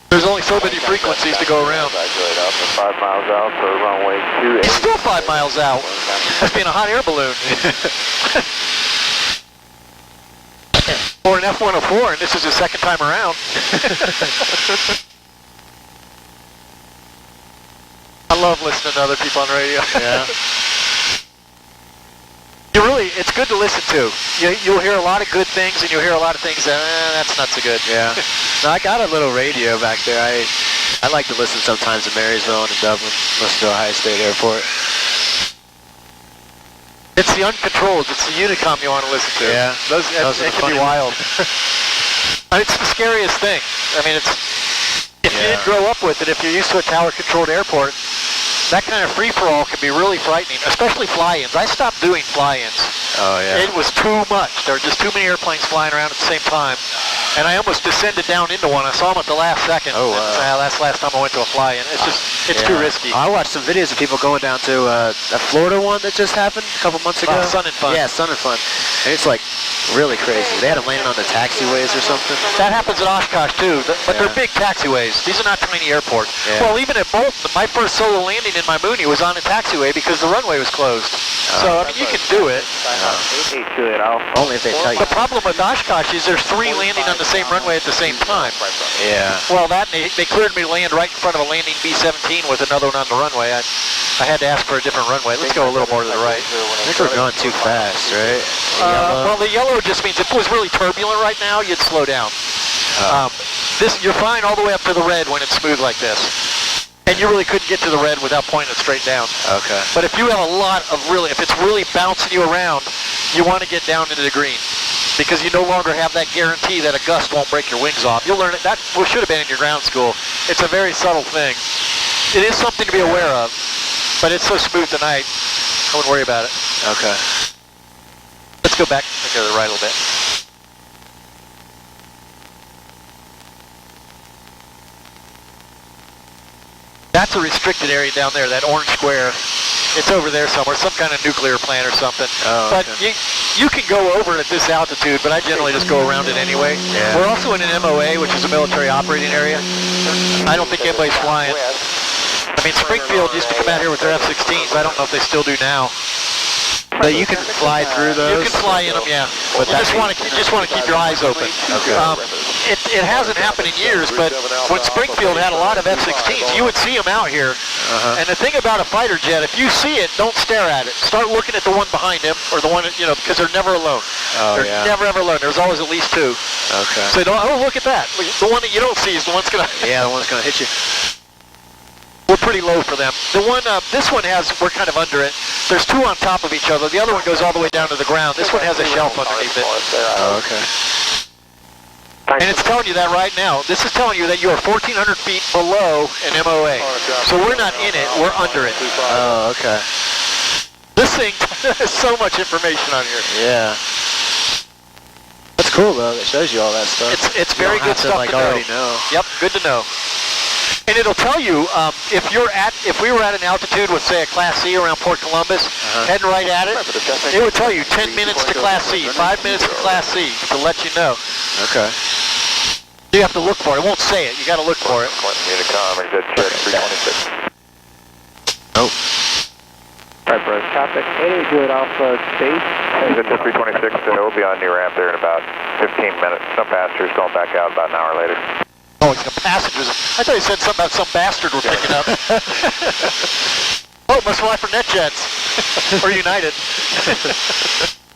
there's only so many frequencies to go around. Graduate up at 5 miles out for runway 28. It's still 5 miles out. That's being a hot air balloon. Or an F-104, and this is his second time around. I love listening to other people on radio. Yeah. It's good to listen to. You'll hear a lot of good things, and you'll hear a lot of things that, that's not so good. Yeah. No, I got a little radio back there. I like to listen sometimes to Marysville and in Dublin, listen to Ohio State Airport. It's the uncontrolled. It's the Unicom you want to listen to. Yeah. Those it can be wild. It's the scariest thing. I mean, if you didn't grow up with it, if you're used to a tower-controlled airport, that kind of free-for-all can be really frightening, especially fly-ins. I stopped doing fly-ins. Oh, yeah. It was too much. There were just too many airplanes flying around at the same time. And I almost descended down into one. I saw them at the last second. Oh, wow. That's last time I went to a fly-in. It's too risky. I watched some videos of people going down to a Florida one that just happened a couple months ago. Sun and Fun. Yeah, Sun and Fun. And it's like really crazy. They had them landing on the taxiways or something. That happens at Oshkosh too, but they're big taxiways. These are not tiny airports. Yeah. Well, even at Bolton, my first solo landing in my Mooney was on a taxiway because the runway was closed. So, I mean, you can do it. Only if they tell you. The problem with Oshkosh is there's 3 landing on the same runway at the same time. Yeah. Well, they cleared me to land right in front of a landing B-17 with another one on the runway. I had to ask for a different runway. Let's go a little more to the right. I think we're going too fast, right? Well, the yellow just means if it was really turbulent right now, you'd slow down. You're fine all the way up to the red when it's smooth like this. And you really couldn't get to the red without pointing it straight down. Okay. But if you have a lot of if it's really bouncing you around, you want to get down into the green. Because you no longer have that guarantee that a gust won't break your wings off. You'll learn it. That should have been in your ground school. It's a very subtle thing. It is something to be aware of, but it's so smooth tonight, I wouldn't worry about it. Okay. Let's go back and go to the right a little bit. That's a restricted area down there, that orange square. It's over there somewhere, some kind of nuclear plant or something. Oh, but okay. you can go over it at this altitude, but I generally just go around it anyway. Yeah. We're also in an MOA, which is a military operating area. I don't think anybody's flying. I mean, Springfield used to come out here with their F-16s. I don't know if they still do now. But you can fly through those? You can fly in them, yeah. But you just want to keep your eyes open. Okay. It hasn't happened in years, but when Springfield had a lot of F-16s, you would see them out here. And the thing about a fighter jet, if you see it, don't stare at it. Start looking at the one behind him, or the one, because they're never alone. Oh, they're never, ever alone. There's always at least 2. Okay. So look at that. The one that you don't see is the one that's going to... Yeah, the one that's going to hit you. We're pretty low for them. The one, this one we're kind of under it. There's 2 on top of each other. The other one goes all the way down to the ground. This one has a shelf underneath it. Oh, okay. And it's telling you that right now. This is telling you that you are 1,400 feet below an MOA. So we're not in it, we're under it. Oh, okay. This thing has so much information on here. Yeah. That's cool though, it shows you all that stuff. It's very good stuff to already know. Yep, good to know. And it'll tell you if we were at an altitude with, say, a Class C around Port Columbus, heading right at it, it would tell you 10 minutes to Class C, 5 minutes to Class C to let you know. Okay. You have to look for it. It won't say it. You got to look for it. Unicom, good check, 326. Oh. Alright, bro. Traffic. Any good Alpha Space? Good 326, and it will be on new ramp there in about 15 minutes. Some passengers going back out about an hour later. Oh, it's the passengers. I thought you said something about some bastard we're picking up. Oh, must fly for NetJets. Or United.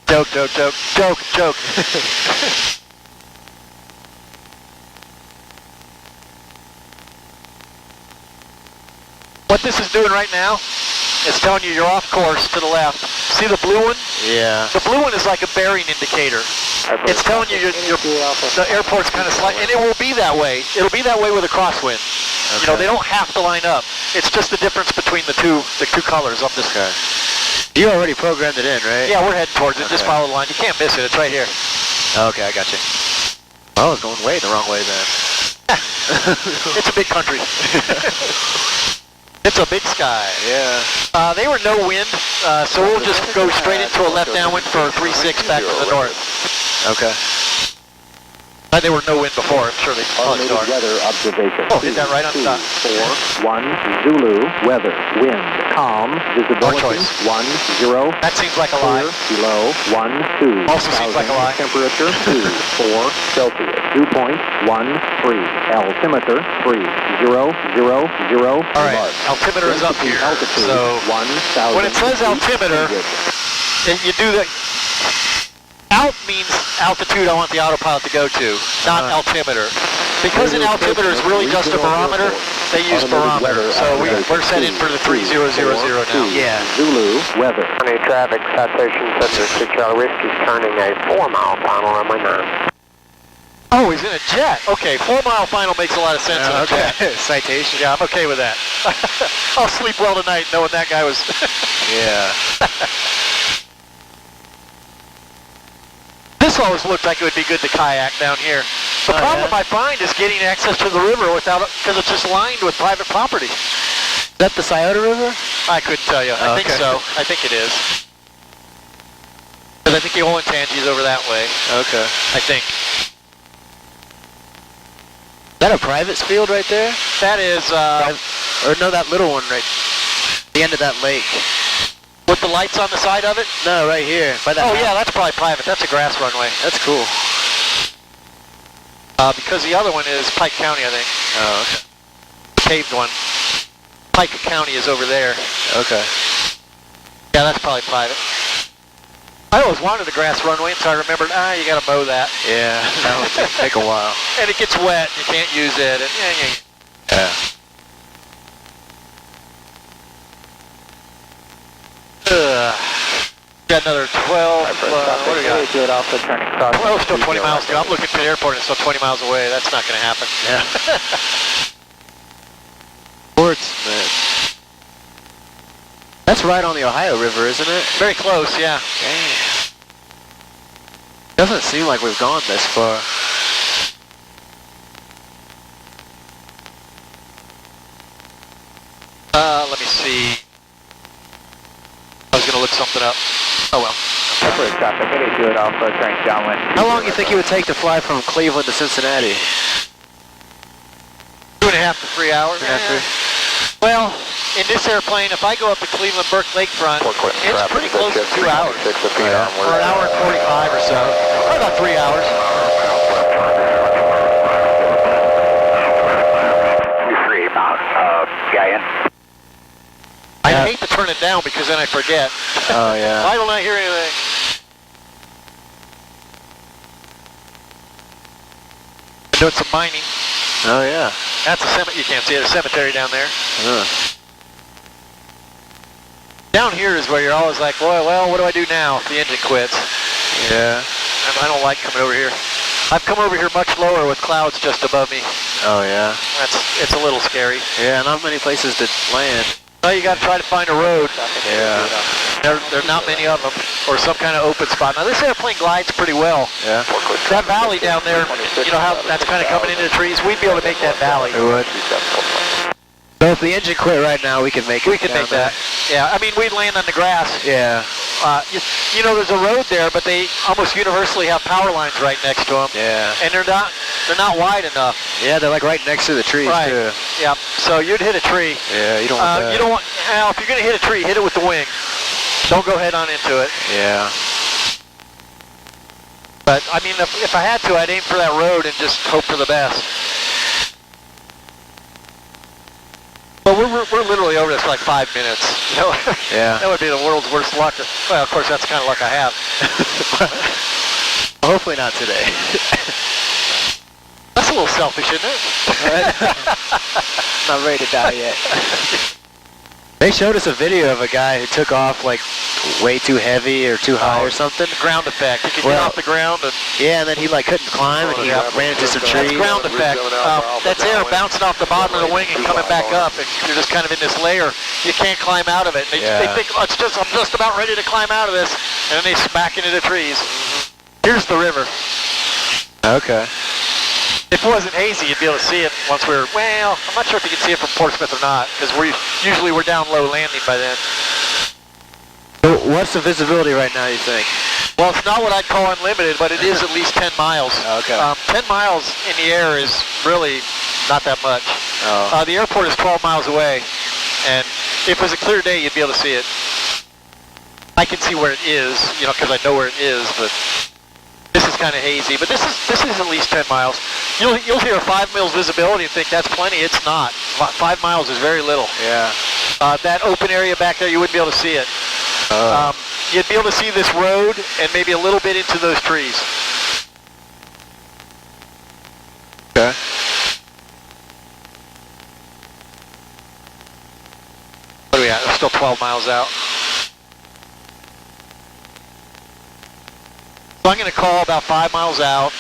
Joke, joke, joke. Joke, joke. What this is doing right now, it's telling you you're off course to the left. See the blue one? Yeah. The blue one is like a bearing indicator. It's telling you the airport's kind of slight, and it will be that way. It'll be that way with a crosswind. Okay. They don't have to line up. It's just the difference between the two colors of this. Okay. You already programmed it in, right? Yeah, we're heading towards it. Just follow the line. You can't miss it. It's right here. Okay, I got you. I was going way the wrong way then. It's a big country. It's a big sky. Yeah. They were no wind, so we'll just go straight into a left downwind for 3-6 back to the north. Okay. They were no wind before, I'm sure they probably still are. Weather observation. Oh, hit that right on top. 4-1 Zulu weather wind calm visibility choice. 10 That seems like a lie. below 12 Also seems like a lie. temperature 24 Celsius dew point 13 altimeter 3000. All right, altimeter is up here. Altitude So 1,000 when it says altimeter, you do the alt means altitude I want the autopilot to go to, not altimeter. Because an altimeter is really just a barometer, they use barometer. So we're set in for the 3000 now. Yeah. Zulu weather. County traffic citation center 6 Charlie Whiskey is turning a 4-mile final runway 9. Oh, he's in a jet. Okay, 4-mile final makes a lot of sense in a jet. Citation. Yeah, I'm okay with that. I'll sleep well tonight knowing that guy was... Yeah. This always looked like it would be good to kayak down here. The problem I find is getting access to the river without, because it's just lined with private property. Is that the Scioto River? I couldn't tell you. I think so. I think it is. Because I think the Olentangy's over that way. Okay. I think. Is that a private field right there? That is, Or no, that little one right, the end of that lake. with the lights on the side of it? No, right here. By that Oh house. yeah, that's probably private. That's a grass runway. That's cool. Because the other one is Pike County, I think. Oh, okay. Paved one. Pike County is over there. Okay. Yeah, that's probably private. I always wanted a grass runway until I remembered, you gotta mow that. Yeah, that would take a while. And it gets wet, you can't use it, and Yeah. Got another 12, what do we got? Good also turning cross. Well, still 20 miles to go. I'm looking for the airport and it's still 20 miles away. That's not gonna happen. Yeah. Portsmouth. That's right on the Ohio River, isn't it? Very close, yeah. Damn. Doesn't seem like we've gone this far. Let me see. I was gonna look something up. Oh well. Separate traffic, 82 also turning downwind. How long do you think it would take to fly from Cleveland to Cincinnati? 2.5 to 3 hours. Well, in this airplane, if I go up to Cleveland Burke Lakefront, it's pretty close to 2 hours. Or an hour and 45 or so. Or about 3 hours. 23 about, guy in. I hate to turn it down because then I forget. Oh, yeah. Why don't I hear anything? Doing some mining. Oh, yeah. That's a cemetery. You can't see it. A cemetery down there. Huh. Down here is where you're always like, well, what do I do now if the engine quits? Yeah. I don't like coming over here. I've come over here much lower with clouds just above me. Oh, yeah. It's a little scary. Yeah, not many places to land. Well, you got to try to find a road. Yeah. There are not many of them, or some kind of open spot. Now this airplane glides pretty well. Yeah. That valley down there, you know how that's kind of coming into the trees. We'd be able to make that valley. It would. So if the engine quit right now, we could make it. We could make that. Yeah, I mean we'd land on the grass. Yeah. You know, there's a road there, but they almost universally have power lines right next to them. Yeah. And they're not wide enough. Yeah, they're like right next to the trees Right. too. Yeah. So you'd hit a tree. Yeah, you don't want that. You don't want. Now, if you're gonna hit a tree, hit it with the wing. Don't go head on into it. Yeah. But I mean, if I had to, I'd aim for that road and just hope for the best. But we're literally over this for like 5 minutes. You know? Yeah. That would be the world's worst luck. Well, of course, that's the kind of luck I have. Hopefully not today. That's a little selfish, isn't it? Not ready to die yet. They showed us a video of a guy who took off like way too heavy or too high or something. Ground effect. He could get off the ground and... Yeah, and then he like couldn't climb and he ran into some trees. That's ground effect. That's air bouncing off the bottom of the wing and coming back up, and you're just kind of in this layer. You can't climb out of it. They think, I'm just about ready to climb out of this, and then they smack into the trees. Here's the river. Okay. If it wasn't hazy, you'd be able to see it once we're, well, I'm not sure if you can see it from Portsmouth or not, because usually we're down low landing by then. So what's the visibility right now, you think? Well, it's not what I'd call unlimited, but it is at least 10 miles. Okay. 10 miles in the air is really not that much. Oh. The airport is 12 miles away, and if it was a clear day, you'd be able to see it. I can see where it is, you know, because I know where it is, but this is kind of hazy. But this is at least 10 miles. You'll hear 5 mils visibility and think that's plenty. It's not. 5 miles is very little. Yeah. That open area back there, you wouldn't be able to see it. You'd be able to see this road and maybe a little bit into those trees. Okay. What are we at? We're still 12 miles out. So I'm going to call about 5 miles out,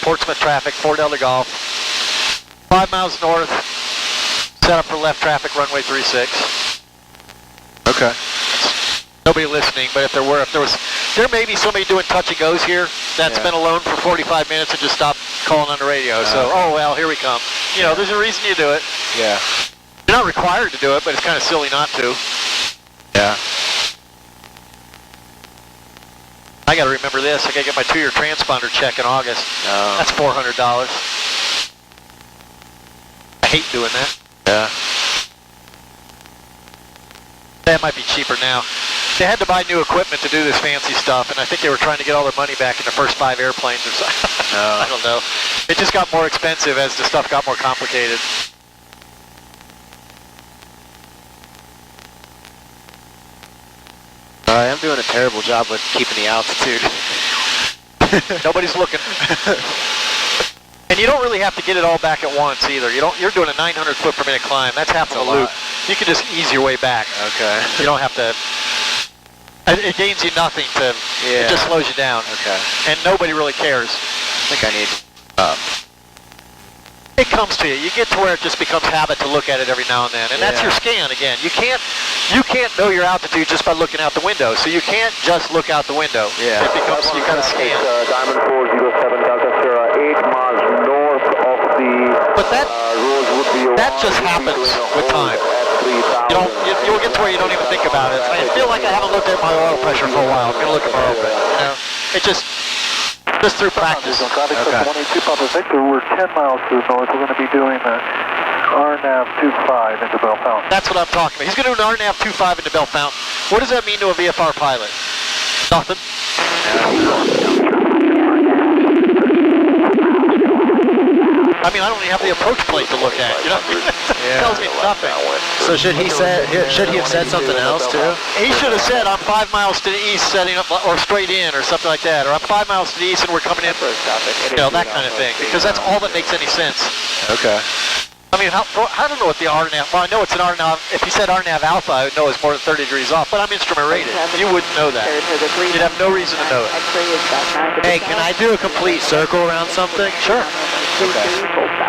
Portsmouth traffic, 4 Delta Golf. 5 miles north, set up for left traffic, runway 36. Okay. Nobody listening, but if there may be somebody doing touch and goes here that's been alone for 45 minutes and just stopped calling on the radio. So, oh well, here we come. You know, there's a reason you do it. Yeah. You're not required to do it, but it's kind of silly not to. Yeah. I got to remember this. I got to get my 2-year transponder check in August. Oh. That's $400. I hate doing that. Yeah. That might be cheaper now. They had to buy new equipment to do this fancy stuff, and I think they were trying to get all their money back in the first 5 airplanes or something. I don't know. It just got more expensive as the stuff got more complicated. I'm doing a terrible job with keeping the altitude. Nobody's looking. And you don't really have to get it all back at once either. You're doing a 900 foot per minute climb. That's half of a loop. You can just ease your way back. Okay. You don't have to. It gains you nothing to. Yeah. It just slows you down. Okay. And nobody really cares. I think I need It comes to you. You get to where it just becomes habit to look at it every now and then, and that's your scan again. You can't know your altitude just by looking out the window. So you can't just look out the window. Yeah. It becomes you got to scan. Diamond 407 Delta Sierra, 8 miles north of the But that road would be that just happens with time. You'll get to where you don't even think about it. I feel like I haven't looked at my oil pressure for a while. I'm gonna look at my oil pressure. You know, it just through practice. Traffic 182 Papa Victor, we're 10 miles to the north. We're going to be doing the RNAV 25 into Bell Fountain. That's what I'm talking about. He's going to do an RNAV 25 into Bell Fountain. What does that mean to a VFR pilot? Nothing. I mean, I don't even have the approach plate to look at. You know, it tells me nothing. So should he have said something else too? He should have said, I'm 5 miles to the east, setting up, or straight in, or something like that. Or I'm 5 miles to the east and we're coming in. You know, that kind of thing. Because that's all that makes any sense. Okay. I mean, I don't know what the RNAV, well, I know it's an RNAV, if you said RNAV alpha, I would know it's more than 30 degrees off, but I'm instrument rated. You wouldn't know that. You'd have no reason to know it. Hey, can I do a complete circle around something? Sure.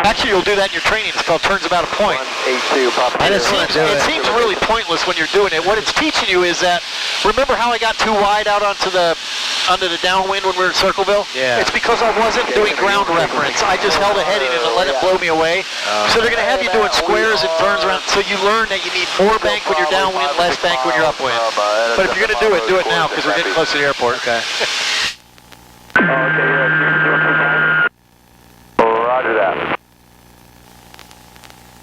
Actually, you'll do that in your training. It's called turns about a point. I just want to do It it. seems really pointless when you're doing it. What it's teaching you is that, remember how I got too wide out onto the downwind when we were in Circleville? Yeah. It's because I wasn't doing ground reference. I just held a heading and let it blow me away. So they're going to have you doing squares and turns around. So you learn that you need more bank when you're downwind, less bank when you're upwind. But if you're going to do it now because we're getting close to the airport. Okay. Roger that.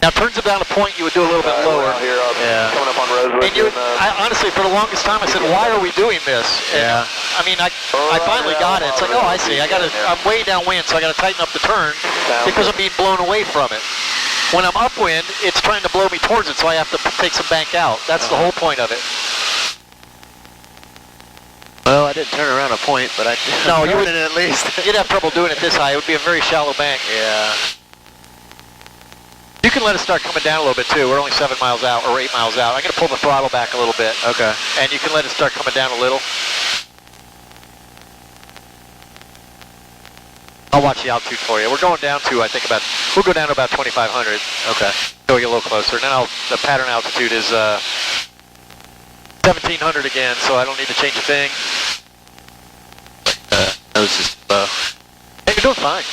Now turns it down a point, you would do a little bit lower. Yeah. Coming up on Rosewood. And I honestly, for the longest time, I said, why are we doing this? And, Yeah. I mean, I finally got it. It's like, oh, I see. I'm way downwind, so I got to tighten up the turn because I'm being blown away from it. When I'm upwind, it's trying to blow me towards it, so I have to take some bank out. That's the whole point of it. Well, I didn't turn around a point, but I No, you wouldn't at least. You'd have trouble doing it this high. It would be a very shallow bank. Yeah. You can let it start coming down a little bit too. We're only 7 miles out or 8 miles out. I'm going to pull the throttle back a little bit. Okay. And you can let it start coming down a little. I'll watch the altitude for you. We're going down to, I think we'll go down to about 2,500. Okay. So we get a little closer. And then the pattern altitude is 1,700 again, so I don't need to change a thing. That was just low. Hey, you're doing fine.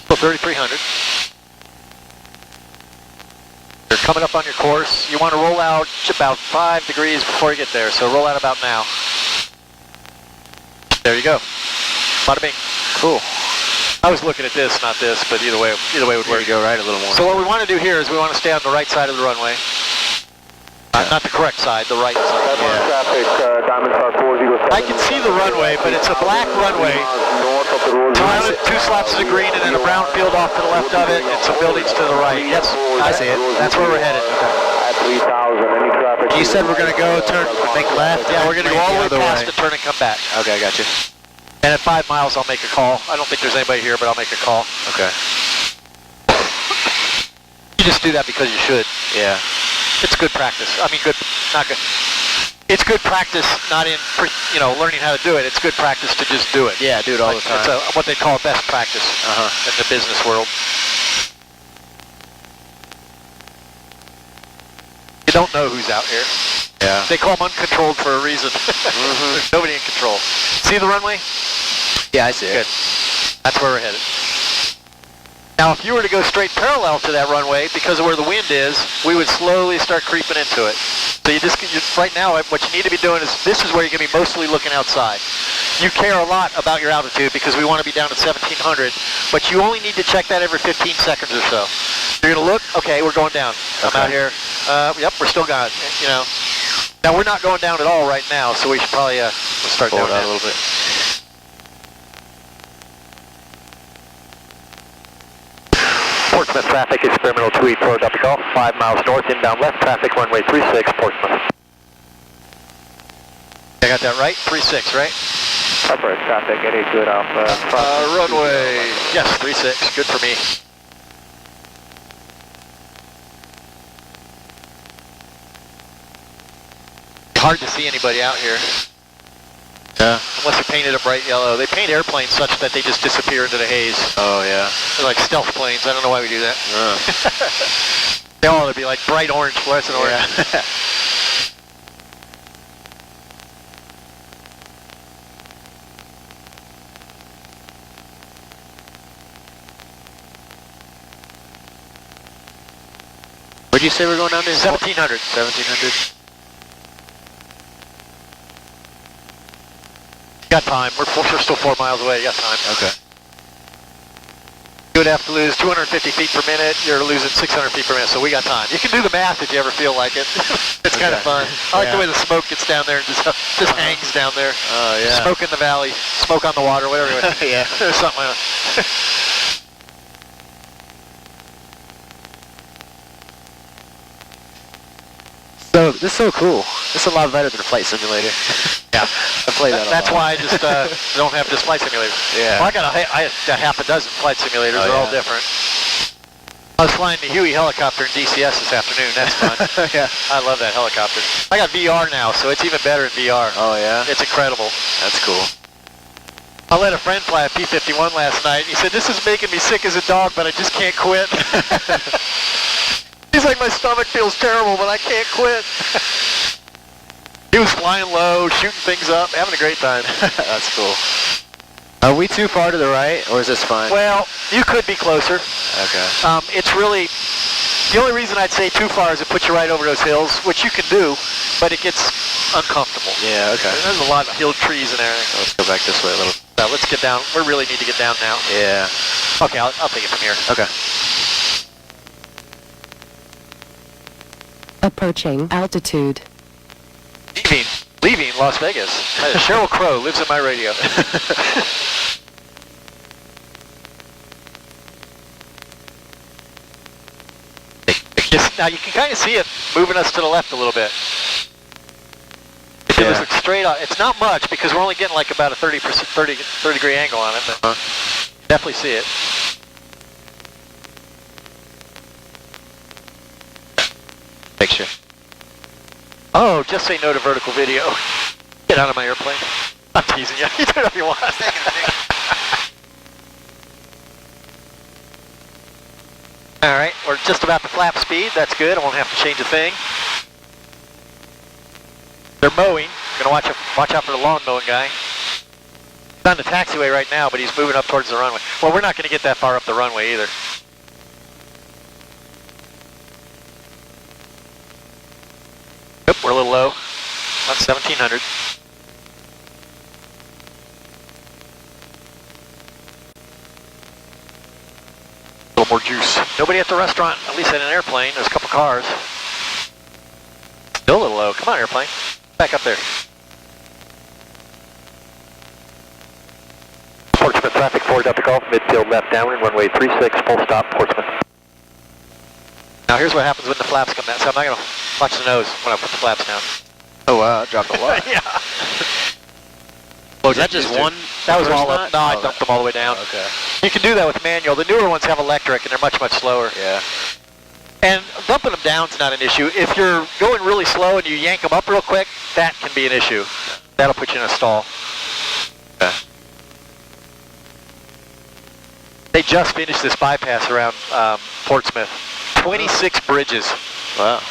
So 3,300. You're coming up on your course. You want to roll out about 5 degrees before you get there, so roll out about now. There you go. Bada bing. Cool. I was looking at this, not this, but either way would There work. you go, right a little more. So what we want to do here is we want to stay on the right side of the runway. Not the correct side, the right side. Yeah. Traffic, Diamond Star 407. I can see the runway, but it's a black runway. North of the road. Two slaps of green and then a brown field off to the left of it and some buildings to the right. Yes, I see it. That's where we're headed. At 3,000, any traffic? You said we're going to go turn, make left? Yeah, we're going to go all the way other past to turn and come back. Okay, I got you. And at 5 miles, I'll make a call. I don't think there's anybody here, but I'll make a call. Okay. You just do that because you should. Yeah. It's good practice. I mean, good, not good. It's good practice, not in, learning how to do it. It's good practice to just do it. Yeah, do it all the time. It's what they call best practice in the business world. You don't know who's out here. Yeah. They call them uncontrolled for a reason. There's nobody in control. See the runway? Yeah, I see it. Good. That's where we're headed. Now, if you were to go straight parallel to that runway, because of where the wind is, we would slowly start creeping into it. So right now, what you need to be doing is, this is where you're going to be mostly looking outside. You care a lot about your altitude because we want to be down at 1,700, but you only need to check that every 15 seconds or so. You're going to look, okay, we're going down. I'm out here. Yep, we're still gone. Now, we're not going down at all right now, so we should probably start Pull down it out a little bit. Portsmouth traffic, experimental 284 Delta Golf, 5 miles north, inbound left, traffic runway 36, Portsmouth. I got that right? 36, right? Upright traffic, any good off runway, yes, 36, good for me. Hard to see anybody out here. Yeah. Unless you painted a bright yellow. They paint airplanes such that they just disappear into the haze. Oh, yeah. They're like stealth planes. I don't know why we do that. They all would be like bright orange, fluorescent orange. Yeah. Where'd you say we're going down to? 1,700. 1,700. Got time. We're still 4 miles away. You got time. Okay. You would have to lose 250 feet per minute. You're losing 600 feet per minute, so we got time. You can do the math if you ever feel like it. It's kind of fun. I like the way the smoke gets down there and just hangs down there. Oh, yeah. Smoke in the valley, smoke on the water, whatever. Yeah. There's something like that. So, this is so cool. This is a lot better than a flight simulator. Yeah. I played that a That's lot. why I just don't have this flight simulator. Yeah. Well, I have half a dozen flight simulators. Oh, They're all yeah. different. I was flying the Huey helicopter in DCS this afternoon. That's fun. Yeah. I love that helicopter. I got VR now, so it's even better in VR. Oh, yeah? It's incredible. That's cool. I let a friend fly a P-51 last night. He said, "This is making me sick as a dog, but I just can't quit." He's like, "My stomach feels terrible, but I can't quit." He was flying low, shooting things up, having a great time. That's cool. Are we too far to the right, or is this fine? Well, you could be closer. Okay. It's really, the only reason I'd say too far is it puts you right over those hills, which you can do, but it gets uncomfortable. Yeah, okay. There's a lot of hill trees and everything. Let's go back this way a little. Let's get down. We really need to get down now. Yeah. Okay, I'll take it from here. Okay. Approaching altitude. Leaving Las Vegas. Sheryl Crow lives in my radio. Now you can kind of see it moving us to the left a little bit. If it was like straight up, it's not much because we're only getting like about a 30 degree angle on it, but definitely see it. Picture. Oh, just say no to vertical video. Get out of my airplane. I'm teasing you. You do whatever you want. All right, we're just about to flap speed. That's good. I won't have to change a thing. They're mowing. Gonna watch out for the lawn mowing guy. He's on the taxiway right now, but he's moving up towards the runway. Well, we're not gonna get that far up the runway either. Nope, we're a little low. About 1,700. juice. Nobody at the restaurant, at least in an airplane. There's a couple cars. Still a little low. Come on, airplane. Back up there. Portsmouth traffic, 4 Delta Golf, midfield left downwind, runway 36, full stop, Portsmouth. Now here's what happens when the flaps come down. So I'm not going to watch the nose when I put the flaps down. Oh wow, dropped a lot. Yeah. Was that just one? That was all knot? up. No, I dumped them all the way down. Okay. You can do that with manual. The newer ones have electric, and they're much, much slower. Yeah. And dumping them down's not an issue. If you're going really slow and you yank them up real quick, that can be an issue. That'll put you in a stall. Okay. They just finished this bypass around Portsmouth. 26 bridges. Wow.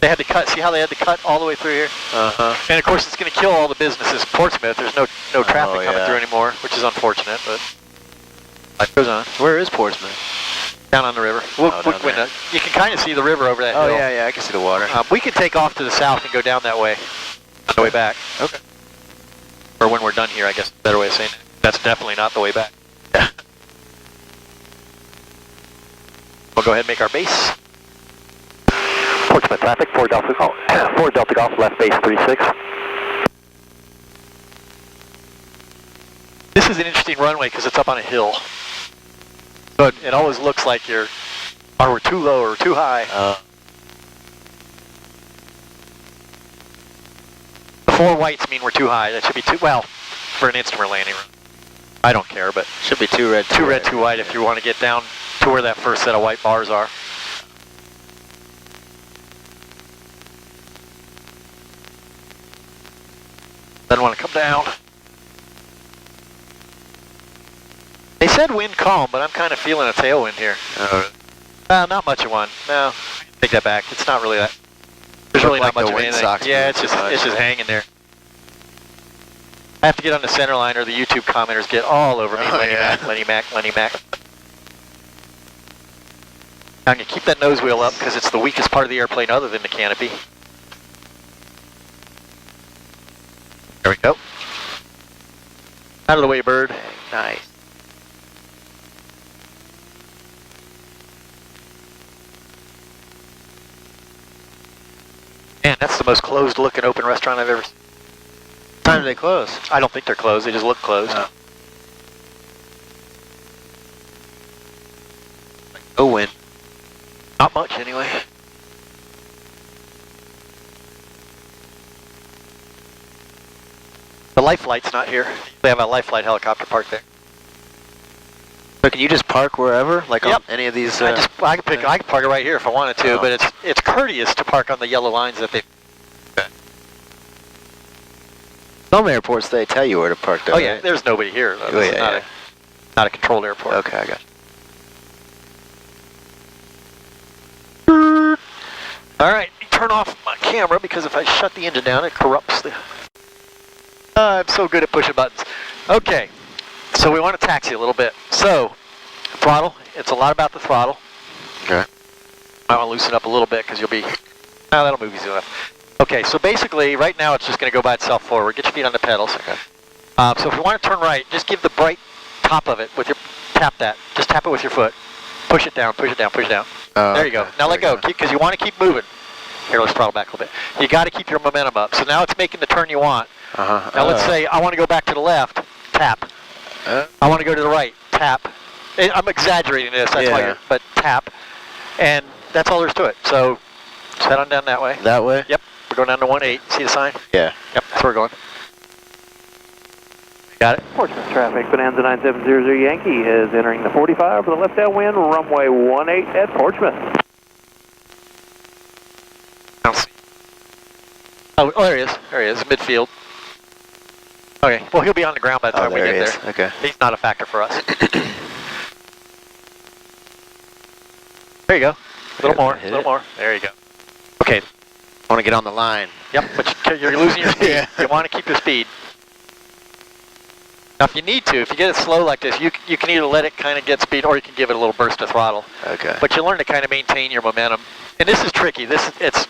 They had to cut. See how they had to cut all the way through here? Uh-huh. And of course, it's going to kill all the businesses in Portsmouth. There's no traffic coming yeah. through anymore, which is unfortunate, but life goes on. Where is Portsmouth? Down on the river. Down there. You can kind of see the river over that Oh hill. yeah, I can see the water. We can take off to the south and go down that way on the way back. Okay. Or when we're done here, I guess is a better way of saying it. That's definitely not the way back. We'll go ahead and make our base. Portsmouth traffic, 4 Delta Golf, 4 Delta Golf, left base 36. This is an interesting runway because it's up on a hill. But it always looks like we're too low or too high. The 4 whites mean we're too high. That should be well, for an instrument landing. I don't care, but Should be 2 red, 2 red, 2 white if you want to get down to where that first set of white bars are. Doesn't want to come down. They said wind calm, but I'm kind of feeling a tailwind here. Not much of one. No, take that back. It's not really that. There's really not like much the of anything. windsock Yeah, it's moved just too much. hanging there. I have to get on the center line, or the YouTube commenters get all over me. Oh, Lenny yeah. Mac, Lenny Mac, Lenny Mac. Now, you keep that nose wheel up because it's the weakest part of the airplane other than the canopy. There we go. Out of the way, bird. Nice. Man, that's the most closed-looking open restaurant I've ever seen. What time do they close? I don't think they're closed. They just look closed. Oh. No wind. Not much, anyway. The life flight's not here. They have a life flight helicopter parked there. So can you just park wherever? Like Yep. on any of these? I can park it right here if I wanted to, Oh. but it's courteous to park on the yellow lines that they. Some airports, they tell you where to park though, Oh yeah, right? there's nobody here. Though. Oh, This is yeah, not a controlled airport. Okay, I got All right, turn off my camera because if I shut the engine down, it corrupts the. I'm so good at pushing buttons. Okay, so we want to taxi a little bit. So, throttle. It's a lot about the throttle. Okay. I want to loosen up a little bit because you'll be. Oh, that'll move easy enough. Okay, so basically, right now it's just going to go by itself forward. Get your feet on the pedals. Okay. So if you want to turn right, just give the bright top of it with your tap that. Just tap it with your foot. Push it down. Push it down. Push it down. There you go. Now let go, because you want to keep moving. Here, let's throttle back a little bit. You got to keep your momentum up. So now it's making the turn you want. Now let's say I want to go back to the left. Tap. I want to go to the right. Tap. I'm exaggerating this. That's why. But tap, and that's all there is to it. So head on down that way. That way? Yep. We're going down to 18. See the sign? Yeah. Yep. That's where we're going. Got it. Portsmouth traffic, Bonanza 9700 Yankee is entering the 45 for the left downwind, runway 18 at Portsmouth. Oh, there he is. There he is. Midfield. Okay. Well, he'll be on the ground by the time we there get he is. there. Okay. He's not a factor for us. There you go. A little more. A little more. There you go. Okay. Want to get on the line. Yep. But you're losing your speed. Yeah. You want to keep your speed. Now, if you need to, if you get it slow like this, you can either let it kind of get speed, or you can give it a little burst of throttle. Okay. But you learn to kind of maintain your momentum. And this is tricky. It's.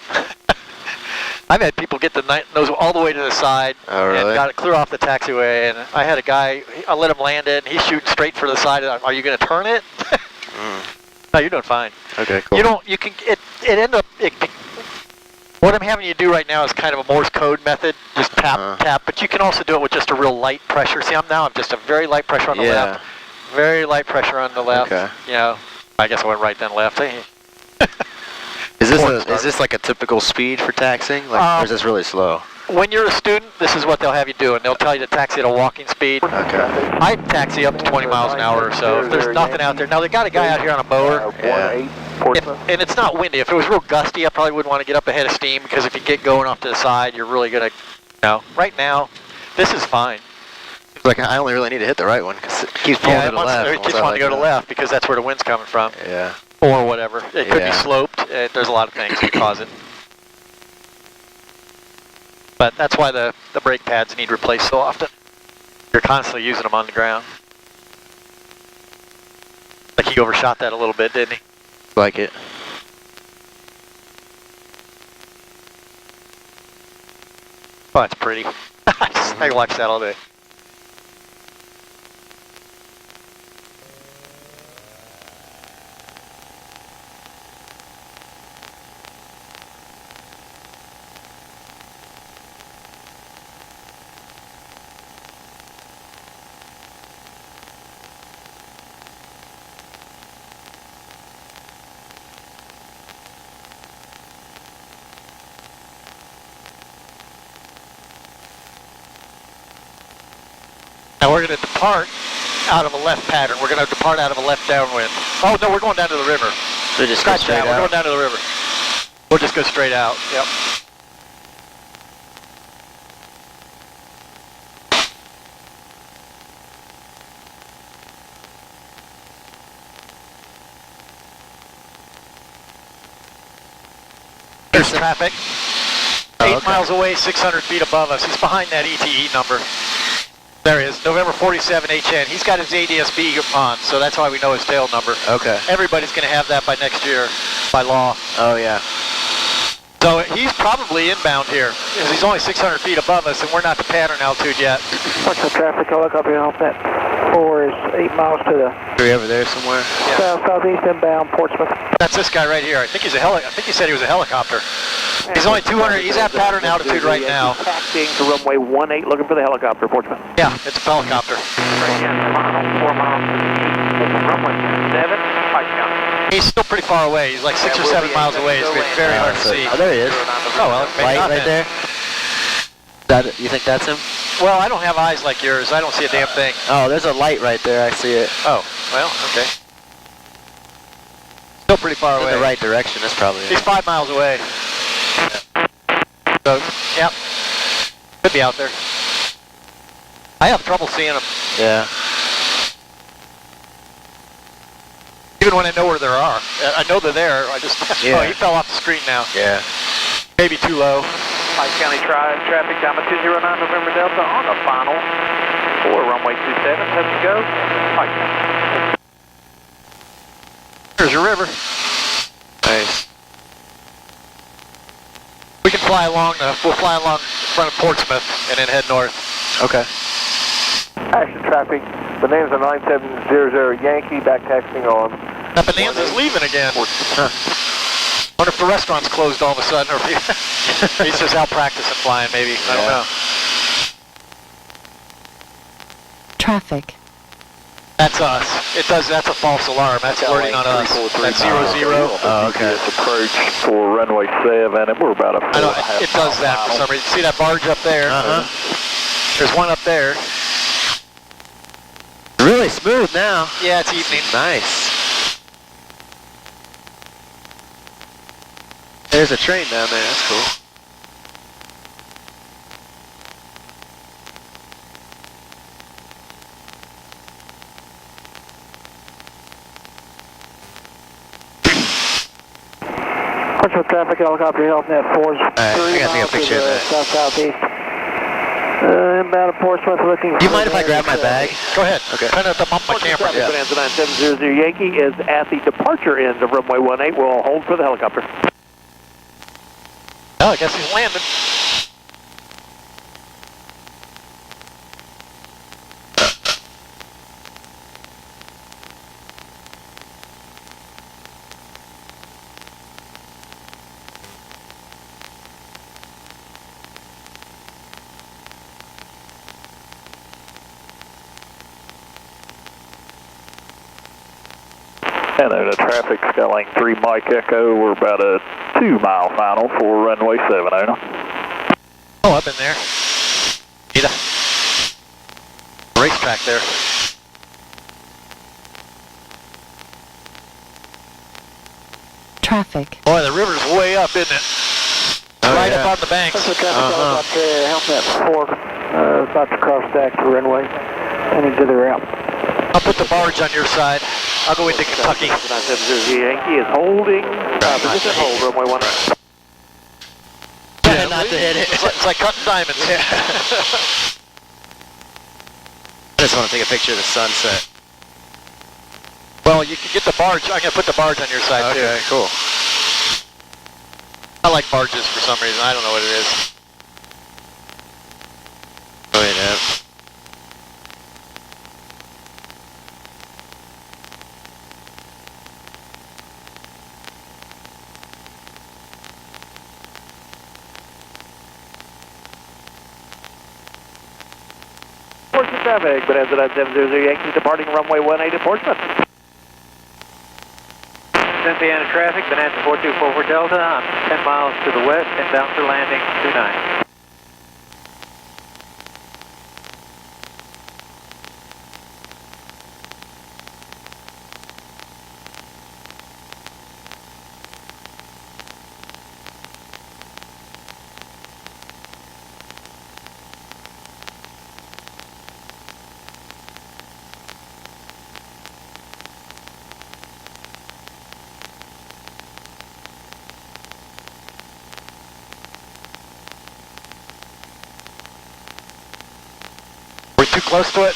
I've had people get the nose all the way to the side Oh, really? and got it clear off the taxiway. And I had a guy, I let him land it, and he's shooting straight for the side. Are you going to turn it? No, you're doing fine. Okay, cool. You don't. You can. It end up. What I'm having you do right now is kind of a Morse code method. Just tap, tap. But you can also do it with just a real light pressure. See, I'm just a very light pressure on the left. Very light pressure on the left. Okay. You know, I guess I went right then left. Is this like a typical speed for taxiing? Like, or is this really slow? When you're a student, this is what they'll have you do, and they'll tell you to taxi at a walking speed. Okay. I taxi up to 20 miles an hour or so. If there's nothing out there. Now, they got a guy out here on a mower. And it's not windy. If it was real gusty, I probably wouldn't want to get up ahead of steam, because if you get going off to the side, you're really going to, right now, this is fine. Like, I only really need to hit the right one, because it keeps pulling to the left. It keeps wanting to go to left, because that's where the wind's coming from. Yeah. Or whatever. It could be sloped. There's a lot of things that cause it. But that's why the brake pads need replaced so often. You're constantly using them on the ground. Like he overshot that a little bit, didn't he? Like it. Oh, that's pretty. I watch that all day. Now we're going to depart out of a left pattern. We're going to depart out of a left downwind. Oh, no, we're going down to the river. So just go straight out. We're going down to the river. We'll just go straight out. Yep. There's traffic. 8 miles away, 600 feet above us. He's behind that ETE number. There he is, November 47HN. He's got his ADSB on, so that's why we know his tail number. Okay. Everybody's going to have that by next year, by law. Oh, yeah. So he's probably inbound here, because he's only 600 feet above us, and we're not to pattern altitude yet. What's the traffic? I'll look up here off that 4 is 8 miles to the Are we over there somewhere? southeast inbound Portsmouth. That's this guy right here. I think he's I think he said he was a helicopter. He's only 200. He's at pattern altitude right now. Taxiing to runway 18, looking for the helicopter, Portsmouth. Yeah, it's a helicopter. Right here, 4 miles. Runway 7, Pike County. He's still pretty far away. He's like 6 or 7 miles away. It's very hard to see. Oh, there he is. Oh, well, maybe Light not right then. there? You think that's him? Well, I don't have eyes like yours. I don't see a damn thing. Oh, there's a light right there. I see it. Oh, well, okay. Still pretty far away. In the right direction. That's probably He's it. 5 miles away. So, yep. Could be out there. I have trouble seeing him. Yeah. Even when I know where they are. I know they're there. I just... Yeah. Oh, he fell off the screen now. Yeah. Maybe too low. Pike County traffic down to 209 November Delta on the final 4, runway 27, let's go. Pike County. There's your river. Nice. We can fly along, we'll fly along in front of Portsmouth and then head north. Okay. Action traffic, Bonanza 9700 Yankee, back taxiing on. That Bonanza's leaving again. Huh. Wonder if the restaurant's closed all of a sudden, or if he's just out practicing flying, maybe. I don't know. Traffic. That's us. That's a false alarm. That's alerting on us. That's 00. Oh, okay. Approach for runway 7, and we're about a 4.5 I know, it does that for some reason. See that barge up there? Uh-huh. There's one up there. Really smooth now. Yeah, it's evening. Nice. There's a train down there. That's cool. Portsmouth traffic, helicopter health net 4 I gotta take a picture of that. south-southeast. Inbound to Portsmouth looking. Do you mind if I grab my bag? Go ahead. Okay. Try not to bump my camera. Traffic, Bonanza 9700 Yankee is at the departure end of runway 18. We'll hold for the helicopter. Oh, I guess he's landing. Skylane 3 Mike Echo. We're about a 2-mile final for runway 70. Oh, I've been there. Need a racetrack there. Traffic. Boy, the river's way up, isn't it? Right up on the banks. That's the traffic about to help that 4. About to cross back to runway. Heading to the route. I'll put the barge on your side. I'll go into Kentucky. 970 Yankee is holding. Position hold, runway 1. Yeah, not to hit it. It's like cutting diamonds. Yeah. I just want to take a picture of the sunset. Well, you can get the barge. I'm going to put the barge on your side, too. Okay, cool. I like barges for some reason. I don't know what it is. Oh, yeah. Portsmouth traffic, but as it 970 Yankee departing runway 18 to Portsmouth. Cynthiana traffic, Bonanza 4244 Delta. I'm 10 miles to the west, inbound for landing 29. We're too close to it?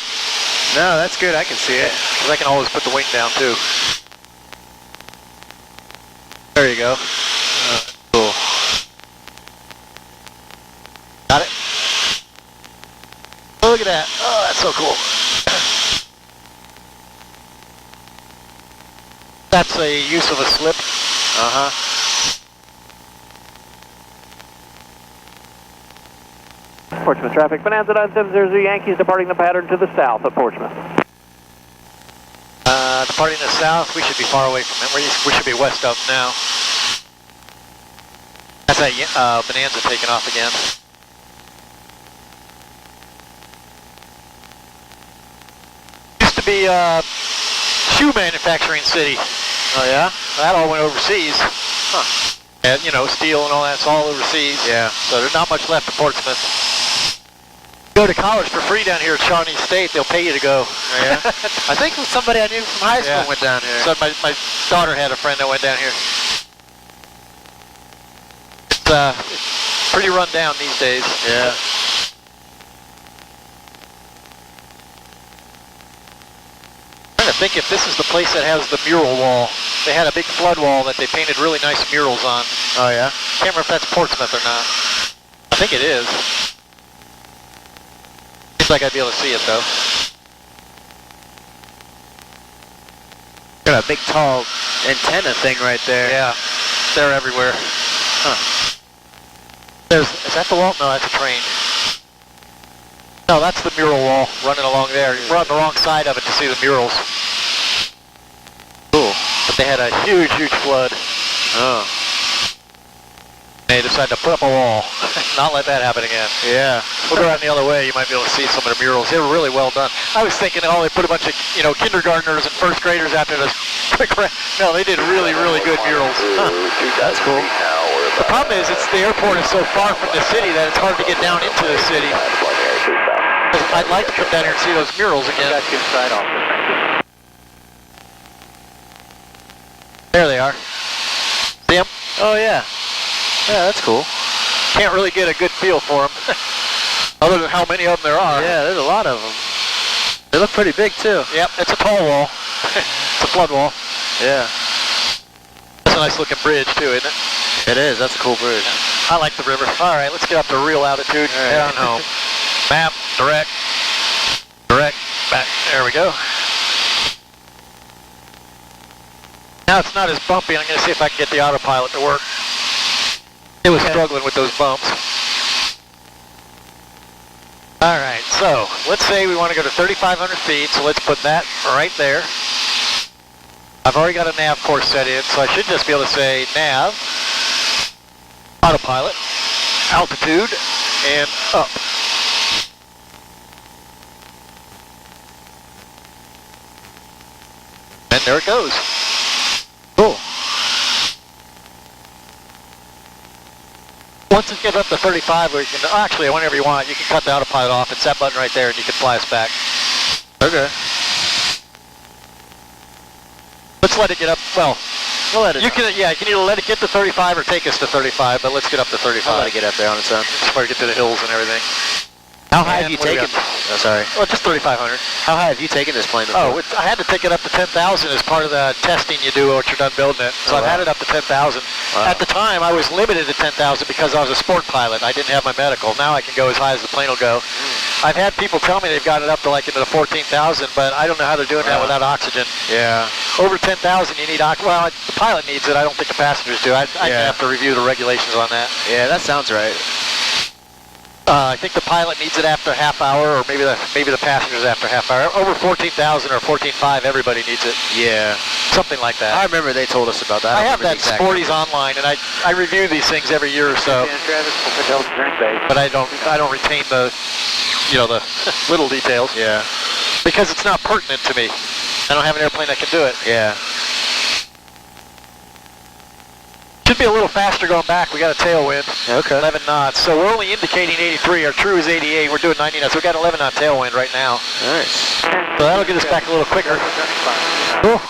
No, that's good. I can see it. Because I can always put the wing down, too. There you go. Cool. Got it? Look at that. Oh, that's so cool. That's a use of a slip. Uh-huh. Portsmouth traffic, Bonanza 970 Yankees departing the pattern to the south of Portsmouth. Departing the south, we should be far away from it. We should be west of now. That's that Bonanza taking off again. Used to be shoe manufacturing city. Oh, yeah? That all went overseas. Huh. And, you know, steel and all that's all overseas. Yeah. So there's not much left of Portsmouth. Go to college for free down here at Shawnee State. They'll pay you to go. Oh, yeah? I think somebody I knew from high school went down here. So my daughter had a friend that went down here. It's pretty run down these days. Yeah. I'm trying to think if this is the place that has the mural wall. They had a big flood wall that they painted really nice murals on. Oh, yeah? Can't remember if that's Portsmouth or not. I think it is. Seems like I'd be able to see it though. Got a big tall antenna thing right there. Yeah, they're everywhere. Huh. Is that the wall? No, that's a train. No, that's the mural wall running along there. We're on the wrong side of it to see the murals. Cool. But they had a huge, huge flood. Oh. They decided to put up a wall. Not let that happen again. Yeah. We'll go around the other way. You might be able to see some of the murals. They were really well done. I was thinking, oh, they put a bunch of, kindergartners and first graders out there to quick. No, they did really, really good murals. Huh. That's cool. The problem is, the airport is so far from the city that it's hard to get down into the city. I'd like to come down here and see those murals again. Got you inside off. There they are. See them? Oh, yeah. Yeah, that's cool. Can't really get a good feel for them, other than how many of them there are. Yeah, there's a lot of them. They look pretty big, too. Yep, it's a tall wall. It's a flood wall. Yeah. It's a nice looking bridge, too, isn't it? It is. That's a cool bridge. I like the river. All right, let's get up to real altitude. All right. Head on home. Map, direct, back. There we go. Now it's not as bumpy. I'm going to see if I can get the autopilot to work. It was struggling with those bumps. All right, so let's say we want to go to 3,500 feet, so let's put that right there. I've already got a nav course set in, so I should just be able to say nav, autopilot, altitude, and up. And there it goes. Cool. Once it gets up to 35, we can, actually, whenever you want, you can cut the autopilot off. It's that button right there, and you can fly us back. Okay. Let's let it get up, well, We'll let it. you can either let it get to 35 or take us to 35, but let's get up to 35. I'll let it get up there on its own. Before we get to the hills and everything. How high have And you what do we taken? got? Oh, sorry. Well, just 3,500. How high have you taken this plane before? Oh, I had to take it up to 10,000 as part of the testing you do once you're done building it. So Oh, I've wow. had it up to 10,000. Wow. At the time, I was limited to 10,000 because I was a sport pilot. I didn't have my medical. Now I can go as high as the plane will go. I've had people tell me they've got it up to like into the 14,000, but I don't know how they're doing that without oxygen. Yeah. Over 10,000, you need oxygen. Well, the pilot needs it. I don't think the passengers do. I'd Yeah. have to review the regulations on that. Yeah, that sounds right. I think the pilot needs it after a half hour, or maybe the passengers after a half hour. Over 14,000 or 14.5, everybody needs it. Yeah. Something like that. I remember they told us about that. I don't have remember that the exact Sporties number. online, and I review these things every year or so, but I don't retain the the little details Yeah. because it's not pertinent to me. I don't have an airplane that can do it. Yeah. Should be a little faster going back. We got a tailwind, Okay. 11 knots. So we're only indicating 83. Our true is 88. We're doing 90 knots. So we got 11 knot tailwind right now. Nice. So that'll get us back a little quicker. Cool.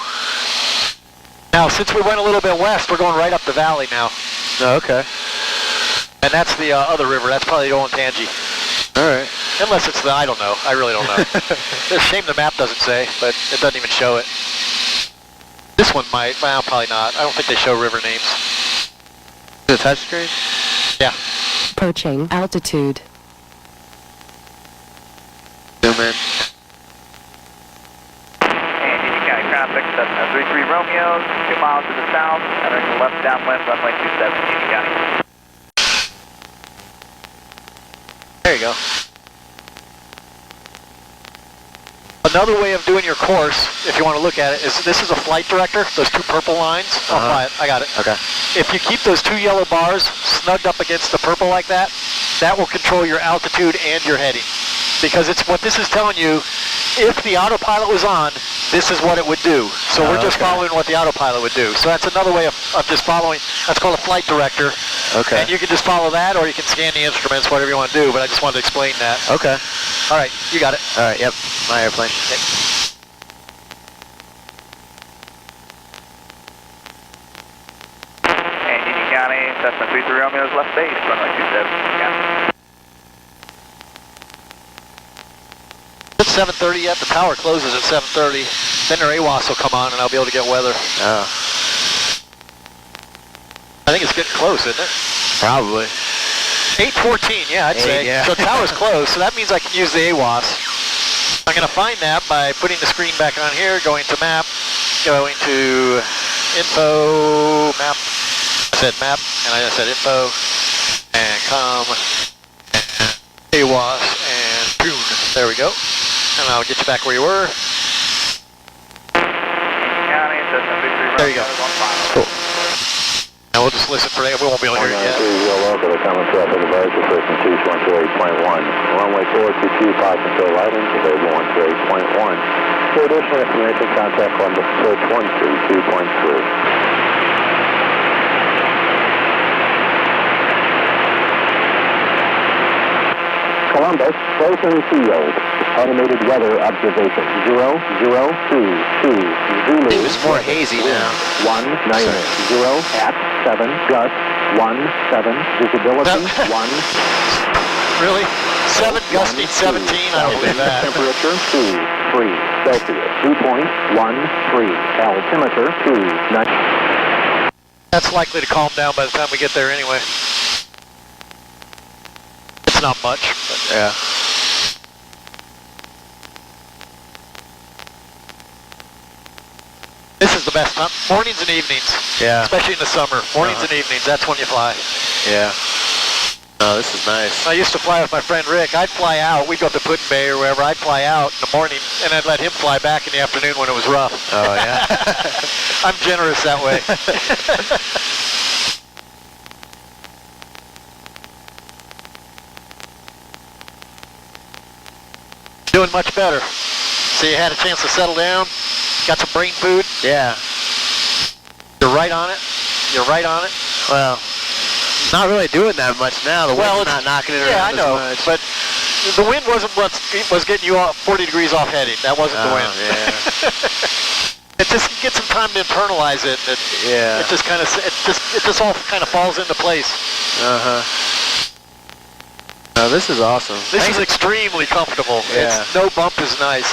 Now, since we went a little bit west, we're going right up the valley now. Oh, okay. And that's the other river. That's probably the Olentangy. All right. Unless it's I don't know. I really don't know. It's a shame the map doesn't say, but it doesn't even show it. This one might. Well, probably not. I don't think they show river names. Is it touchscreen? Yeah. Approaching altitude. Zoom in. And Union County traffic, Cessna 33 Romeo, 2 miles to the south, entering left downwind, runway 27, Union County. There you go. Another way of doing your course, if you want to look at it, is this is a flight director, those two purple lines. I'll fly it. I got it. Okay. If you keep those two yellow bars snugged up against the purple like that, that will control your altitude and your heading. Because it's what this is telling you, if the autopilot was on, this is what it would do. So we're just following what the autopilot would do. So that's another way of just following. That's called a flight director. Okay. And you can just follow that, or you can scan the instruments, whatever you want to do. But I just wanted to explain that. Okay. All right, you got it. All right. Yep. My airplane. And Union County, Cessna 33 Romeo is left base, runway 27, Union County. It's 7:30 yet. The tower closes at 7:30. Then their AWAS will come on, and I'll be able to get weather. Oh. I think it's getting close, isn't it? Probably. 8:14, yeah, I'd say. Yeah. So the tower's closed, so that means I can use the AWAS. I'm going to find that by putting the screen back on here, going to map, going to info, map. I said map, and I said info, and com, and AWAS, and tune. There we go. And I'll get you back where you were. Union County, Cessna 33 There you Romeo go. is on final. Cool. And we'll just listen for that. We won't be able to hear it yet. Yellow, but a common traffic advice for person 228.1. Runway 422, 5 control right into available 128.1. For additional information, contact Columbus Search 132.3. Columbus, Frozen Field. Automated weather observation 0022. Zulu. It was more hazy now. 190 at 7 gust 17 visibility 1 Really? 7 gusting 17? I don't believe that. temperature 2 3 Celsius 2.13 altimeter 2 That's likely to calm down by the time we get there anyway. It's not much, but Yeah. this is the best time. Mornings and evenings, Yeah. especially in the summer. Mornings and evenings, that's when you fly. Yeah. Oh, this is nice. I used to fly with my friend Rick. I'd fly out. We'd go up to Putin Bay or wherever. I'd fly out in the morning, and I'd let him fly back in the afternoon when it was rough. Oh, yeah? I'm generous that way. Doing much better. So you had a chance to settle down? Got some brain food? Yeah. You're right on it? You're right on it? Well, not really doing that much now. The wind's not knocking it around I know, as much. but the wind wasn't what was getting you off 40 degrees off heading. That wasn't the wind. Yeah. It just gets some time to internalize it. And it just kind of it just all kind of falls into place. Oh, this is awesome. This is extremely comfortable. Yeah. No bump is nice.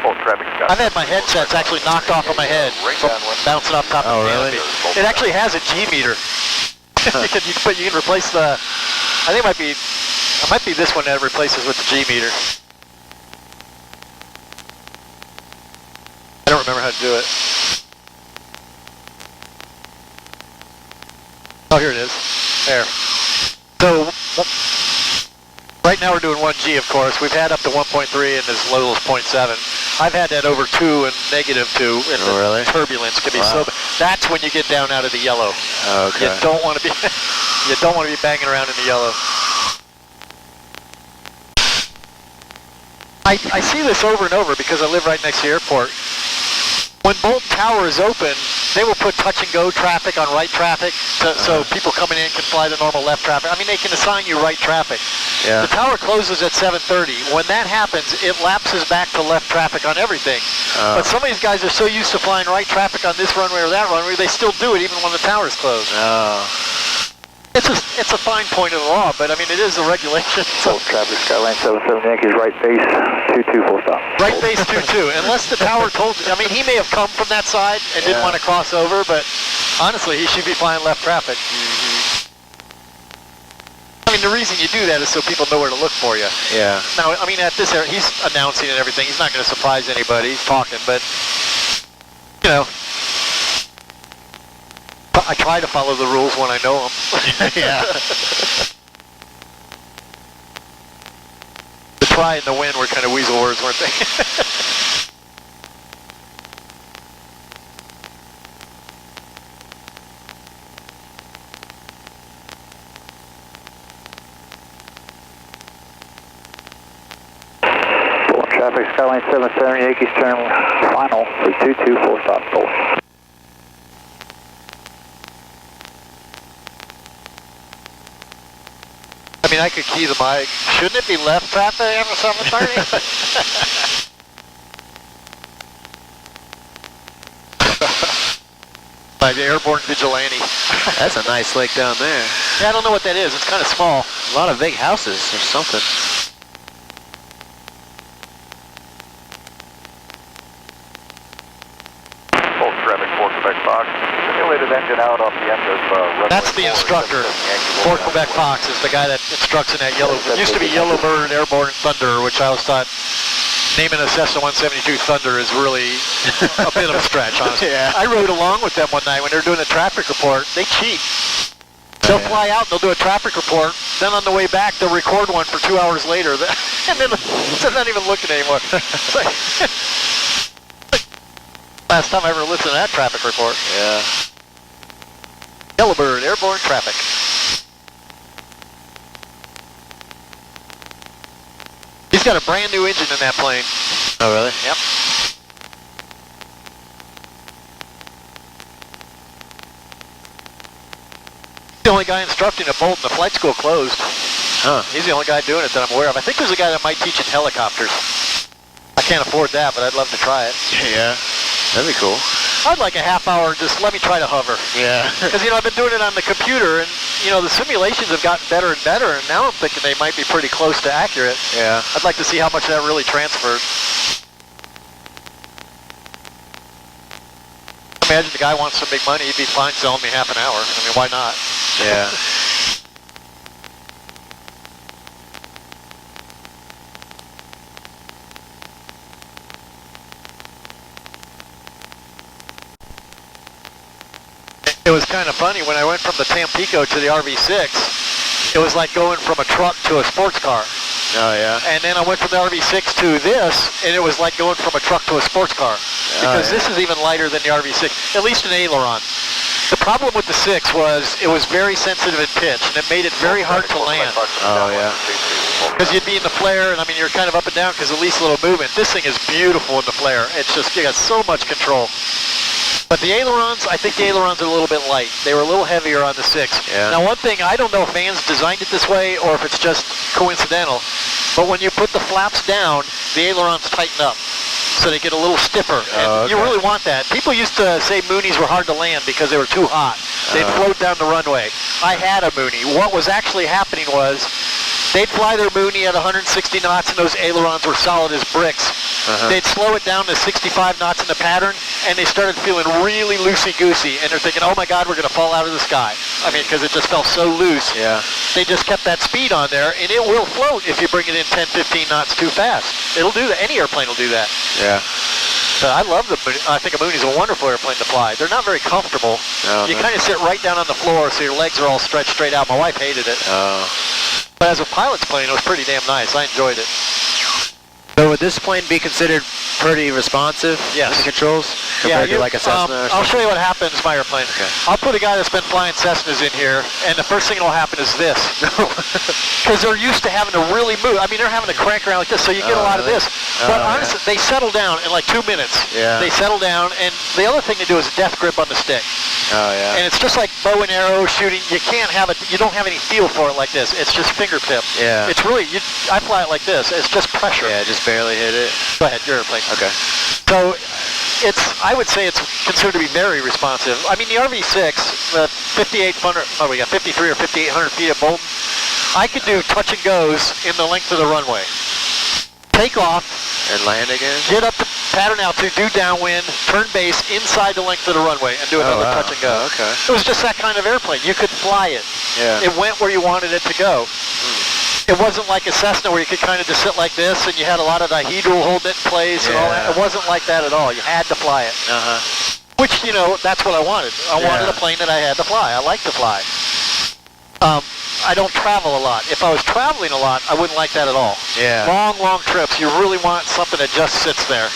Full traffic. I've had my headsets actually knocked off of my head from bouncing off top of the canopy. It actually has a G meter. you can replace the. I think it might be this one that replaces with the G meter. I don't remember how to do it. Oh, here it is. There. So, right now we're doing 1G, of course. We've had up to 1.3 and as low as 0.7. I've had that over 2 and negative 2, and the turbulence can be so. That's when you get down out of the yellow. Okay. You don't want to be. You don't want to be banging around in the yellow. I see this over and over because I live right next to the airport. When Bolton Tower is open, they will put touch and go traffic on right traffic, so people coming in can fly the normal left traffic. I mean, they can assign you right traffic. Yeah. The tower closes at 7:30. When that happens, it lapses back to left traffic on everything. But some of these guys are so used to flying right traffic on this runway or that runway, they still do it even when the tower's closed. It's a fine point of the law, but I mean, it is a regulation. So. Full traffic, Skyline 77 Yankees, right base, 22, full stop. Right base 22, unless the tower told, I mean, he may have come from that side and didn't want to cross over, but honestly, he should be flying left traffic. I mean, the reason you do that is so people know where to look for you. Yeah. Now, I mean, at this area, he's announcing and everything. He's not going to surprise anybody. He's talking, but, you know, I try to follow the rules when I know them. Yeah. The try and the win were kind of weasel words, weren't they? Full traffic, Skyline 77 Yankees, turn final for 22, full stop, full. I mean, I could key the mic. Shouldn't it be left traffic after 7:30? By the airborne vigilante. That's a nice lake down there. Yeah, I don't know what that is. It's kind of small. A lot of big houses or something. Full traffic, Fort Quebec Fox. Simulated engine out off the end of That's the instructor. Fort Quebec Fox is the guy that instructs in that yellow. It used to be Yellowbird Airborne Thunder, which I always thought naming a Cessna 172 Thunder is really a bit of a stretch, honestly. Yeah. I rode along with them one night when they were doing a traffic report. They cheat. They'll fly out and they'll do a traffic report. Then on the way back, they'll record one for 2 hours later. And then they're not even looking anymore. It's like, last time I ever listened to that traffic report. Yeah. Yellowbird Airborne Traffic. He's got a brand new engine in that plane. Oh, really? Yep. The only guy instructing at Bolton. The flight school closed. Huh. He's the only guy doing it that I'm aware of. I think there's a guy that might teach in helicopters. I can't afford that, but I'd love to try it. Yeah. That'd be cool. I'd like a half hour, just let me try to hover. Yeah. Because, you know, I've been doing it on the computer, and, you know, the simulations have gotten better and better, and now I'm thinking they might be pretty close to accurate. Yeah. I'd like to see how much that really transferred. Imagine the guy wants some big money, he'd be fine selling me half an hour. I mean, why not? Yeah. It was kind of funny when I went from the Tampico to the RV6. It was like going from a truck to a sports car. Oh, yeah. And then I went from the RV6 to this, and it was like going from a truck to a sports car. Because this is even lighter than the RV6, at least an aileron. The problem with the 6 was it was very sensitive in pitch, and it made it very hard to land. Oh, yeah. Because you'd be in the flare, and I mean, you're kind of up and down because the least little movement. This thing is beautiful in the flare. It's just, you got so much control. But the ailerons, I think the ailerons are a little bit light. They were a little heavier on the 6. Yeah. Now, one thing, I don't know if fans designed it this way or if it's just coincidental, but when you put the flaps down, the ailerons tighten up. So they get a little stiffer, and you really want that. People used to say Moonies were hard to land because they were too hot. They'd float down the runway. I had a Mooney. What was actually happening was they'd fly their Mooney at 160 knots, and those ailerons were solid as bricks. They'd slow it down to 65 knots in the pattern, and they started feeling really loosey-goosey, and they're thinking, oh my God, we're going to fall out of the sky. I mean, because it just felt so loose. Yeah. They just kept that speed on there, and it will float if you bring it in 10, 15 knots too fast. It'll do that. Any airplane will do that. Yeah. But I love the Mooney. I think a Mooney's a wonderful airplane to fly. They're not very comfortable. You kind of sit right down on the floor, so your legs are all stretched straight out. My wife hated it. But as a pilot's plane, it was pretty damn nice. I enjoyed it. So would this plane be considered pretty responsive? Yes. With the controls? Compared to like a Cessna or I'll something? show you what happens in my airplane. Okay. I'll put a guy that's been flying Cessnas in here, and the first thing that'll happen is this. Because they're used to having to really move. I mean, they're having to crank around like this, so you get a lot of this. But honestly, they settle down in like 2 minutes. Yeah. They settle down, and the other thing they do is death grip on the stick. Oh, yeah. And it's just like bow and arrow shooting. You can't have it. You don't have any feel for it like this. It's just fingertip. Yeah. It's really. I fly it like this. It's just pressure. Yeah, just barely hit it. Go ahead, your airplane. Okay. So I would say it's considered to be very responsive. I mean, the RV6, the 5,800, we got 53 or 5,800 feet of Bolton. I could do touch and goes in the length of the runway. Take off. And land again? Get up to pattern altitude, do downwind, turn base inside the length of the runway, and do another touch and go. Oh, okay. It was just that kind of airplane. You could fly it. Yeah. It went where you wanted it to go. It wasn't like a Cessna where you could kind of just sit like this and you had a lot of dihedral holding it in place and all that. It wasn't like that at all. You had to fly it. Which, you know, that's what I wanted. I wanted a plane that I had to fly. I like to fly. I don't travel a lot. If I was traveling a lot, I wouldn't like that at all. Yeah. Long trips. You really want something that just sits there.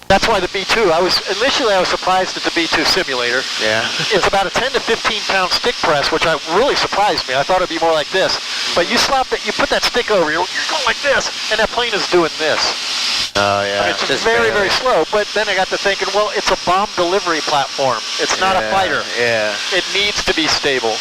That's why the B2, initially I was surprised at the B2 simulator. Yeah. It's about a 10 to 15 pound stick press, which really surprised me. I thought it'd be more like this. But you you put that stick over, you're going like this, and that plane is doing this. Oh, yeah. I mean, it's just very slow. But then I got to thinking, well, it's a bomb delivery platform. It's not a fighter. Yeah. It needs to be stable.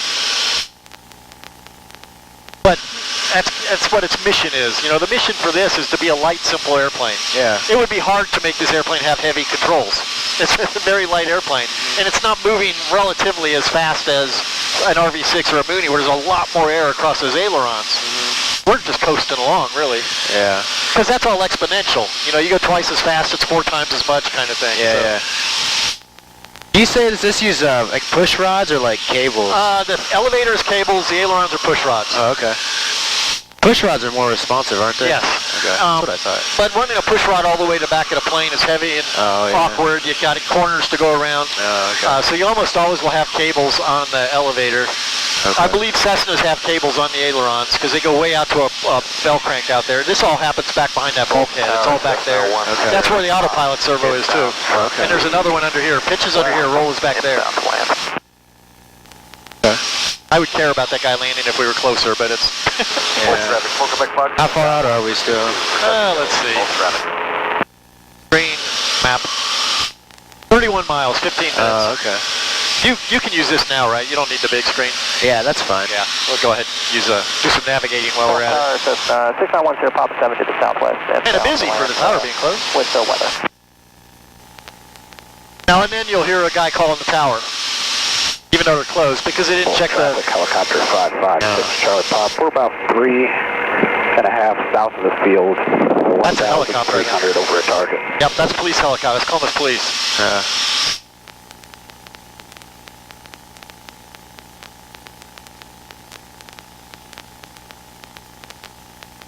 But that's what its mission is. You know, the mission for this is to be a light, simple airplane. Yeah. It would be hard to make this airplane have heavy controls. It's a very light airplane, and it's not moving relatively as fast as an RV6 or a Mooney, where there's a lot more air across those ailerons. We're just coasting along, really. Yeah. Because that's all exponential. You know, you go twice as fast, it's 4 times as much kind of thing. Yeah, Do you say does this use like push rods or like cables? The elevator is cables, the ailerons are push rods. Oh, okay. Push rods are more responsive, aren't they? Yes. Okay, that's what I thought. But running a push rod all the way to the back of the plane is heavy and awkward. You've got corners to go around. Oh, okay. So you almost always will have cables on the elevator. Okay. I believe Cessnas have cables on the ailerons because they go way out to a bell crank out there. This all happens back behind that bulkhead. It's all back there. Okay. That's where the autopilot servo is too. Okay. And there's another one under here. Pitches under here, rolls back there. Okay. I would care about that guy landing if we were closer, but it's... How far out are we still? let's see. Screen, map. 31 miles, 15 minutes. Oh, okay. You can use this now, right? You don't need the big screen. Yeah, that's fine. Yeah, we'll go ahead and do some navigating while we're at it. It says 6910 Papa 7 to the southwest. Kind of busy for the tower being closed. With the weather. Now and then you'll hear a guy calling the tower, even though they're closed, because they didn't check the... Helicopter 556 Charlie Pop. We're about 3.5 south of the field. That's a helicopter. 300 over a target. Yep, that's police helicopter. That's Columbus Police. I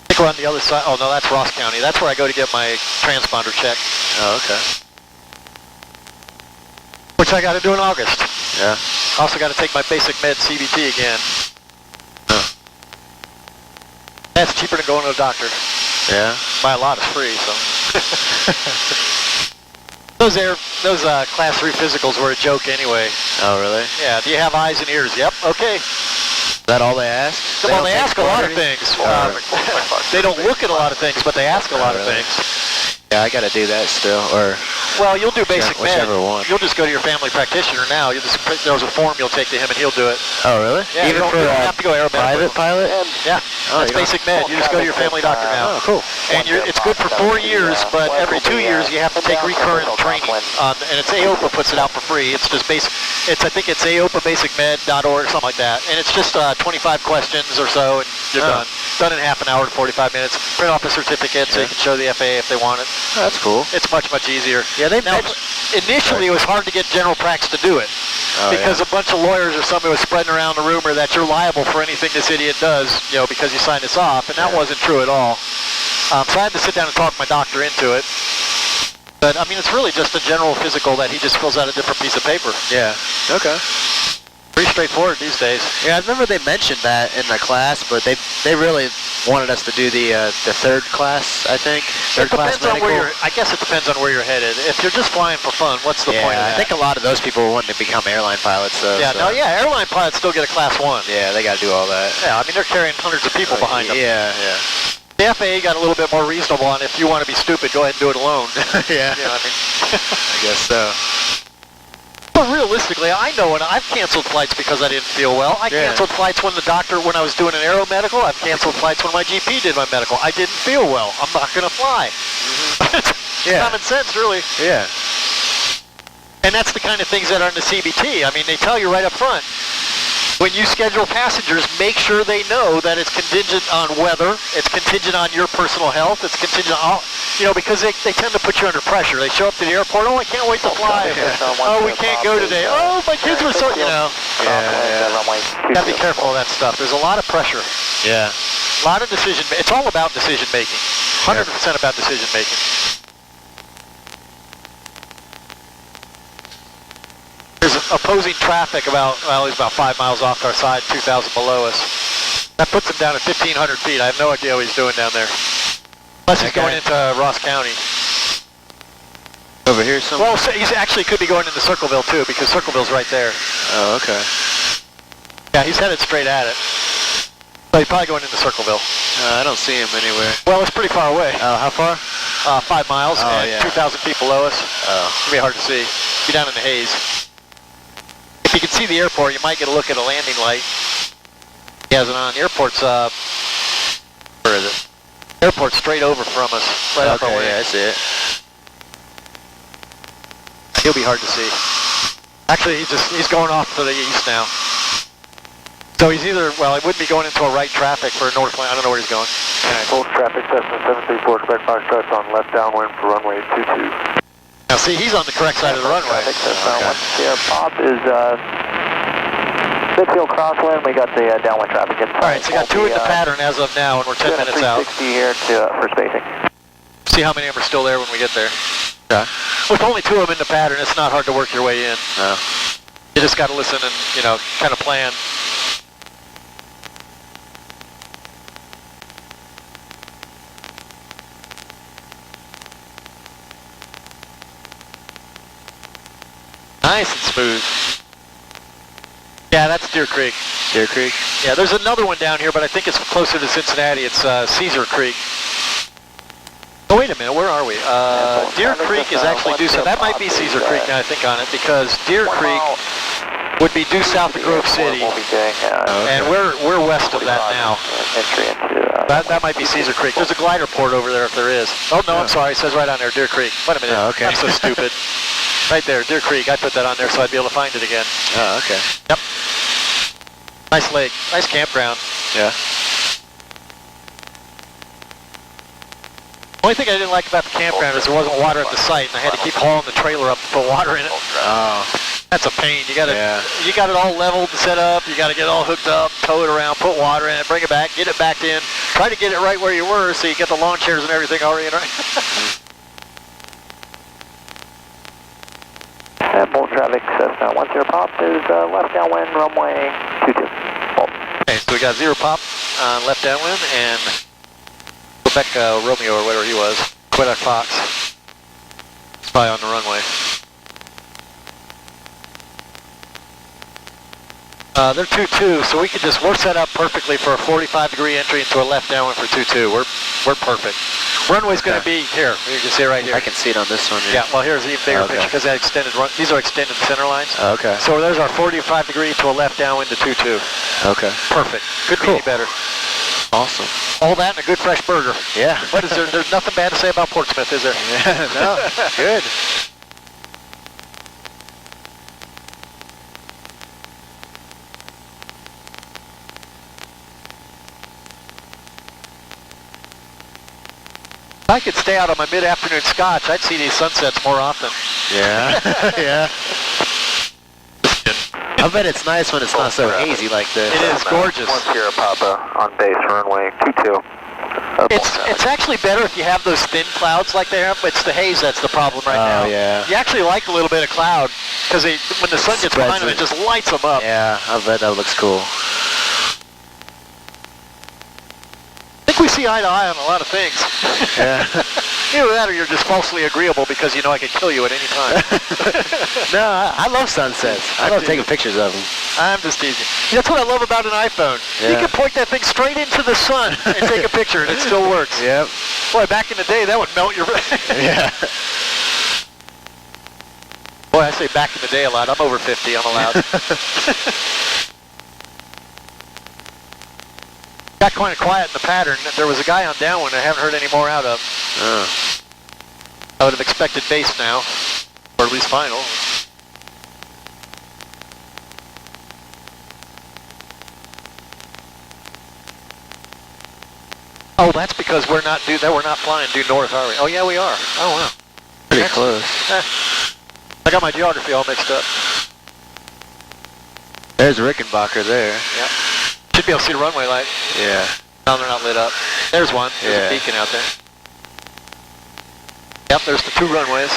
think we're on the other side. Oh, no, that's Ross County. That's where I go to get my transponder checked. Oh, okay. Which I got to do in August. Yeah. Also got to take my basic med CBT again. That's cheaper than going to a doctor. Yeah. By a lot, it's free, so. Those class 3 physicals were a joke anyway. Oh, really? Yeah, do you have eyes and ears? Yep, okay. Is that all they ask? Well, they ask a lot of things. They don't look at a lot of things, but they ask a lot of things. Yeah, I gotta do that still, or... Well, you'll do basic med. Whichever one. You'll just go to your family practitioner now. There's a form you'll take to him and he'll do it. Oh, really? Yeah, Even for you don't have to go aeromedical. private pilot? Yeah, Oh, that's basic med. You just go to your family doctor now. Oh, cool. And it's good for 4 years, but every 2 years you have to take recurrent training. And it's AOPA puts it out for free. It's just basic. I think it's AOPABasicMed.org, something like that. And it's just 25 questions or so, and you're done. Done in half an hour to 45 minutes. Print off a certificate so you can show the FAA if they want it. Oh, that's cool. It's much, much easier. Yeah, initially it was hard to get general practice to do it. Because a bunch of lawyers or somebody was spreading around the rumor that you're liable for anything this idiot does, because you signed this off, and that wasn't true at all. So I had to sit down and talk my doctor into it. But, I mean, it's really just a general physical that he just fills out a different piece of paper. Yeah. Okay. Pretty straightforward these days. Yeah, I remember they mentioned that in the class, but they really wanted us to do the third class, I think. Third class medical. I guess it depends on where you're headed. If you're just flying for fun, what's the point of that? I think a lot of those people were wanting to become airline pilots, though. Yeah, airline pilots still get a class 1. Yeah, they got to do all that. Yeah, I mean, they're carrying hundreds of people behind them. Yeah. The FAA got a little bit more reasonable on if you want to be stupid, go ahead and do it alone. Yeah. You know what I mean? I guess so. But realistically, I know when I've canceled flights because I didn't feel well. I canceled flights when I was doing an aero medical. I've canceled flights when my GP did my medical. I didn't feel well. I'm not going to fly. It's common sense, really. Yeah. And that's the kind of things that are in the CBT. I mean, they tell you right up front. When you schedule passengers, make sure they know that it's contingent on weather, it's contingent on your personal health, it's contingent on, because they tend to put you under pressure. They show up to the airport, oh, I can't wait to fly. Oh, we can't go today. Oh, my kids were so, Yeah. Gotta be careful of that stuff. There's a lot of pressure. Yeah. A lot of it's all about decision making. 100% about decision making. There's opposing traffic he's about 5 miles off to our side, 2,000 below us. That puts him down at 1,500 feet. I have no idea what he's doing down there. Unless he's going into Ross County. Over here somewhere? Well, he's actually could be going into Circleville too, because Circleville's right there. Oh, okay. Yeah, he's headed straight at it. So he's probably going into Circleville. I don't see him anywhere. Well, it's pretty far away. Oh, how far? 5 miles and 2,000 feet below us. Oh. It's going to be hard to see. Be down in the haze. If you can see the airport, you might get a look at a landing light. He has it on. The airport's, where is it? Airport's straight over from us. Right up our way. Yeah, I see it. He'll be hard to see. Actually, he's going off to the east now. So he's either, he wouldn't be going into a right traffic for a Northland. I don't know where he's going. Full traffic, Cessna 734, Quebec Foxtrot on left downwind for runway 22. Now see, he's on the correct side of the runway. Traffic, Cessna 1 Sierra Pop is midfield crosswind. We got the downwind traffic in. All right, so we got 2 in the pattern as of now, and we're 10 minutes out. 360 here for spacing. See how many of them are still there when we get there. Yeah. With only 2 of them in the pattern, it's not hard to work your way in. No. You just got to listen and, kind of plan. Nice and smooth. Yeah, that's Deer Creek. Deer Creek? Yeah, there's another one down here, but I think it's closer to Cincinnati. It's Caesar Creek. Oh, wait a minute, where are we? Deer Creek is actually due south. That might be Caesar Creek now I think on it, because Deer Creek would be due south of Grove City, and we're west of that now. That might be Caesar Creek. There's a glider port over there if there is. Oh, no, I'm sorry. It says right on there, Deer Creek. Wait a minute. Oh, okay. I'm so stupid. Right there, Deer Creek. I put that on there so I'd be able to find it again. Oh, okay. Yep. Nice lake. Nice campground. Yeah. Only thing I didn't like about the campground is there wasn't water at the site, and I had to keep hauling the trailer up to put water in it. Oh. That's a pain. You got it all leveled and set up. You got to get it all hooked up, tow it around, put water in it, bring it back, get it back in. Try to get it right where you were so you get the lawn chairs and everything already in right. Full traffic, Cessna 10 Pop is left downwind, runway 22. Okay, so we got 0 pop on left downwind and Beck Romeo or whatever he was. Quebec Fox. It's probably on the runway. They're 2-2, so we're set up perfectly for a 45-degree entry into a left downwind for 2-2. We're perfect. Runway's going to be here. You can see it right here. I can see it on this one. Yeah, well, here's the even bigger picture because these are extended center lines. Okay. So there's our 45-degree to a left downwind to 2-2. Okay. Perfect. Couldn't be any better. Awesome. All that and a good fresh burger. Yeah. What is there? There's nothing bad to say about Portsmouth, is there? Yeah, no. Good. If I could stay out on my mid-afternoon scotch, I'd see these sunsets more often. Yeah. Yeah. I bet it's nice when it's not so hazy like this. It is gorgeous. 1 Sierra Papa on base, runway 22. It's actually better if you have those thin clouds like they have. It's the haze that's the problem right now. Oh, yeah. You actually like a little bit of cloud because when the sun gets behind them, it just lights them up. Yeah, I bet that looks cool. I think we see eye to eye on a lot of things. Yeah. Either that or you're just falsely agreeable because you know I could kill you at any time. No, I love sunsets. I love taking pictures of them. I'm just teasing. That's what I love about an iPhone. Yeah. You can point that thing straight into the sun and take a picture and it still works. Yep. Boy, back in the day, that would melt your... Yeah. Boy, I say back in the day a lot. I'm over 50. I'm allowed. Got kind of quiet in the pattern. There was a guy on downwind I haven't heard any more out of. I would have expected base now, or at least final. Oh, that's because we're not flying due north, are we? Oh yeah, we are. Oh wow. Pretty close. I got my geography all mixed up. There's Rickenbacker there. Yep. Should be able to see the runway light. Yeah. No, they're not lit up. There's one. There's a beacon out there. Yep, there's the 2 runways.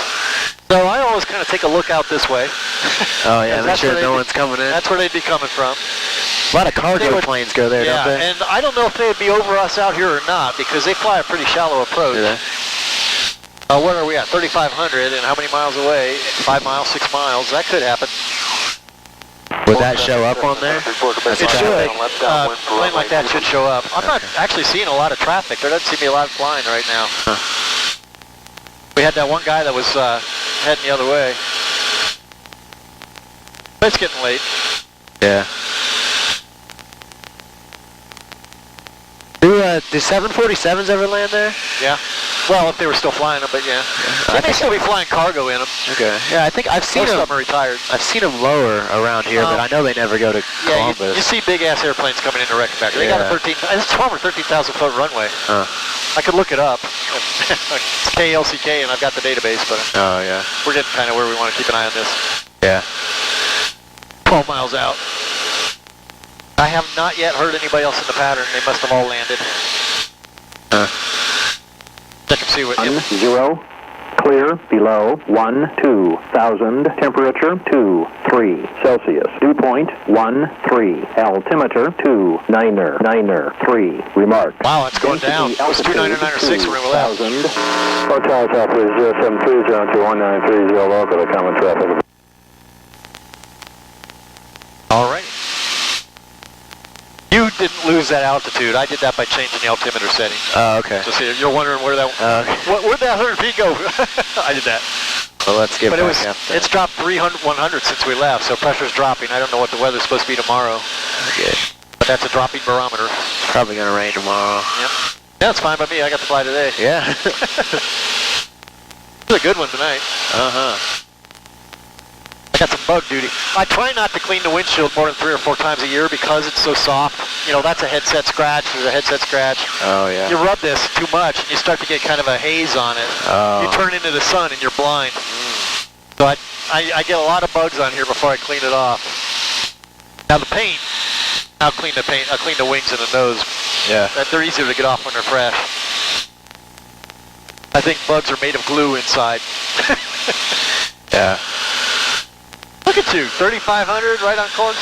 So I always kind of take a look out this way. Oh yeah, make sure no one's coming in. That's where they'd be coming from. A lot of cargo planes go there, don't they? And I don't know if they'd be over us out here or not because they fly a pretty shallow approach. Do they? What are we at? 3,500 and how many miles away? 5 miles, 6 miles. That could happen. Would that show up on there? It should. Plane like that should show up. I'm not actually seeing a lot of traffic. There doesn't seem to be a lot of flying right now. We had that one guy that was heading the other way. But it's getting late. Yeah. Do 747s ever land there? Yeah. Well, if they were still flying them, but yeah. They may still be flying cargo in them. Okay. Yeah, I think I've seen Most them. of them are retired. I've seen them lower around here, but I know they never go to Yeah, Columbus. you see big ass airplanes coming into Rickenbacker. They got a 12 or 13,000 foot runway. I could look it up. It's KLCK, and I've got the database, but Oh yeah. we're getting kind of where we want to keep an eye on this. Yeah. 12 miles out. I have not yet heard anybody else in the pattern. They must have all landed. Check and see what... 0, clear, below, 2,000, temperature, 2, 3 Celsius, dew point, 1, 3, altimeter, 2,993, remark. Wow, it's going down. It was 2,996 when we left. Hotel South 0730 to 1930 local, the common traffic. All right. You didn't lose that altitude. I did that by changing the altimeter setting. Oh, okay. So see, you're wondering where that... Where'd that 100 feet go? I did that. Well, let's get back up then. It's dropped 100 since we left, so pressure's dropping. I don't know what the weather's supposed to be tomorrow. Okay. But that's a dropping barometer. It's probably going to rain tomorrow. Yep. Yeah, it's fine by me. I got to fly today. Yeah. It's a good one tonight. I got some bug duty. I try not to clean the windshield more than 3 or 4 times a year because it's so soft. You know, that's a headset scratch. There's a headset scratch. Oh, yeah. You rub this too much and you start to get kind of a haze on it. Oh. You turn into the sun and you're blind. So I get a lot of bugs on here before I clean it off. Now the paint, I'll clean the paint. I'll clean the wings and the nose. Yeah. They're easier to get off when they're fresh. I think bugs are made of glue inside. Yeah. Look at you, 3,500 right on course.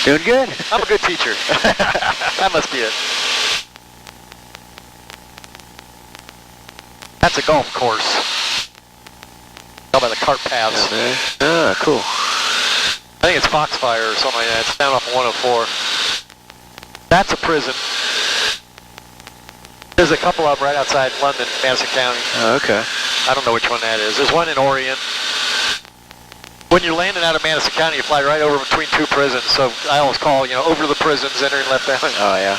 Doing good. I'm a good teacher. That must be it. That's a golf course. Out by the cart paths. Ah, cool. I think it's Foxfire or something like that. It's down off of 104. That's a prison. There's a couple of them right outside London, Madison County. Oh, okay. I don't know which one that is. There's one in Orient. When you're landing out of Madison County, you fly right over between two prisons. So I always call, you know, over the prisons, entering left down. Oh, yeah.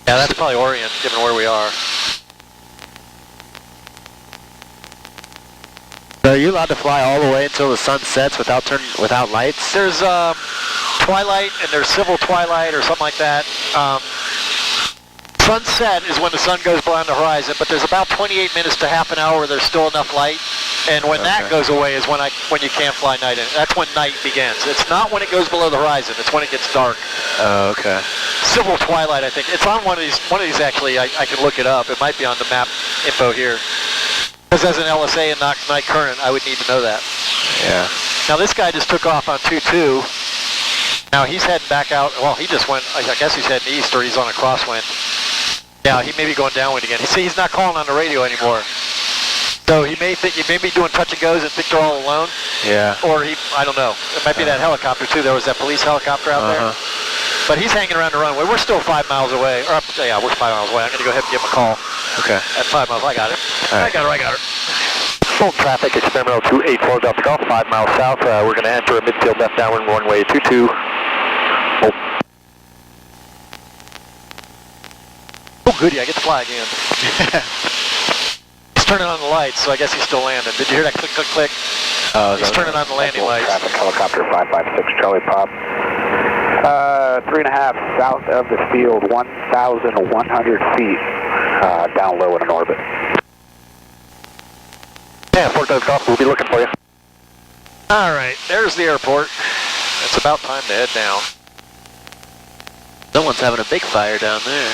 Yeah, that's probably Orient, given where we are. So are you allowed to fly all the way until the sun sets without lights? There's twilight and there's civil twilight or something like that. Sunset is when the sun goes behind the horizon, but there's about 28 minutes to half an hour where there's still enough light. And when that goes away is when you can't fly night in. That's when night begins. It's not when it goes below the horizon. It's when it gets dark. Oh, okay. Civil twilight, I think. It's on one of these actually. I can look it up. It might be on the map info here. Because as an LSA and night current, I would need to know that. Yeah. Now this guy just took off on 22. Now he's heading back out. Well, he just went. I guess he's heading east, or he's on a crosswind. Yeah, he may be going downwind again. See, he's not calling on the radio anymore. So he may be doing touch and goes and think they're all alone. Yeah. Or I don't know. It might be that helicopter too. There was that police helicopter out there. But he's hanging around the runway. We're still 5 miles away. Or yeah, we're 5 miles away. I'm going to go ahead and give him a call. Okay. At 5 miles, I got it. All right. I got it. Full traffic, experimental 284 Delta Golf, 5 miles south. We're going to enter a midfield left downwind runway 22. Oh, goody, I get to fly again. He's turning on the lights, so I guess he's still landing. Did you hear that click, click, click? He's turning on the landing lights. Traffic, helicopter 556 Charlie Pop. 3.5 south of the field, 1,100 feet, down low in an orbit. Yeah, Fort Delta Golf, we'll be looking for you. All right, there's the airport. It's about time to head down. Someone's having a big fire down there.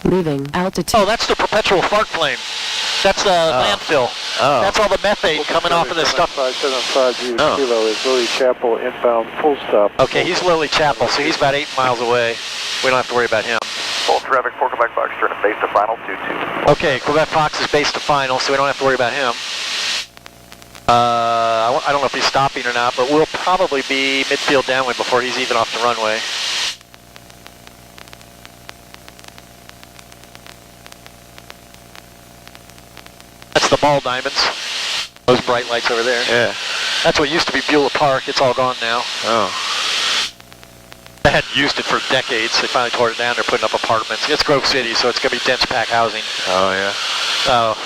Leaving altitude. Oh, that's the perpetual fart flame. That's the landfill. Oh. That's all the methane coming off of this stuff. 575 Kilo is Lily Chapel inbound full stop. Okay, he's Lily Chapel, so he's about 8 miles away. We don't have to worry about him. Full traffic, Quebec Fox, turn to base to final 22. Okay, Quebec Fox is base to final, so we don't have to worry about him. I don't know if he's stopping or not, but we'll probably be midfield downwind before he's even off the runway. That's the ball diamonds. Those bright lights over there. Yeah. That's what used to be Beulah Park. It's all gone now. Oh. They hadn't used it for decades. They finally tore it down. They're putting up apartments. It's Grove City, so it's going to be dense pack housing. Oh, yeah.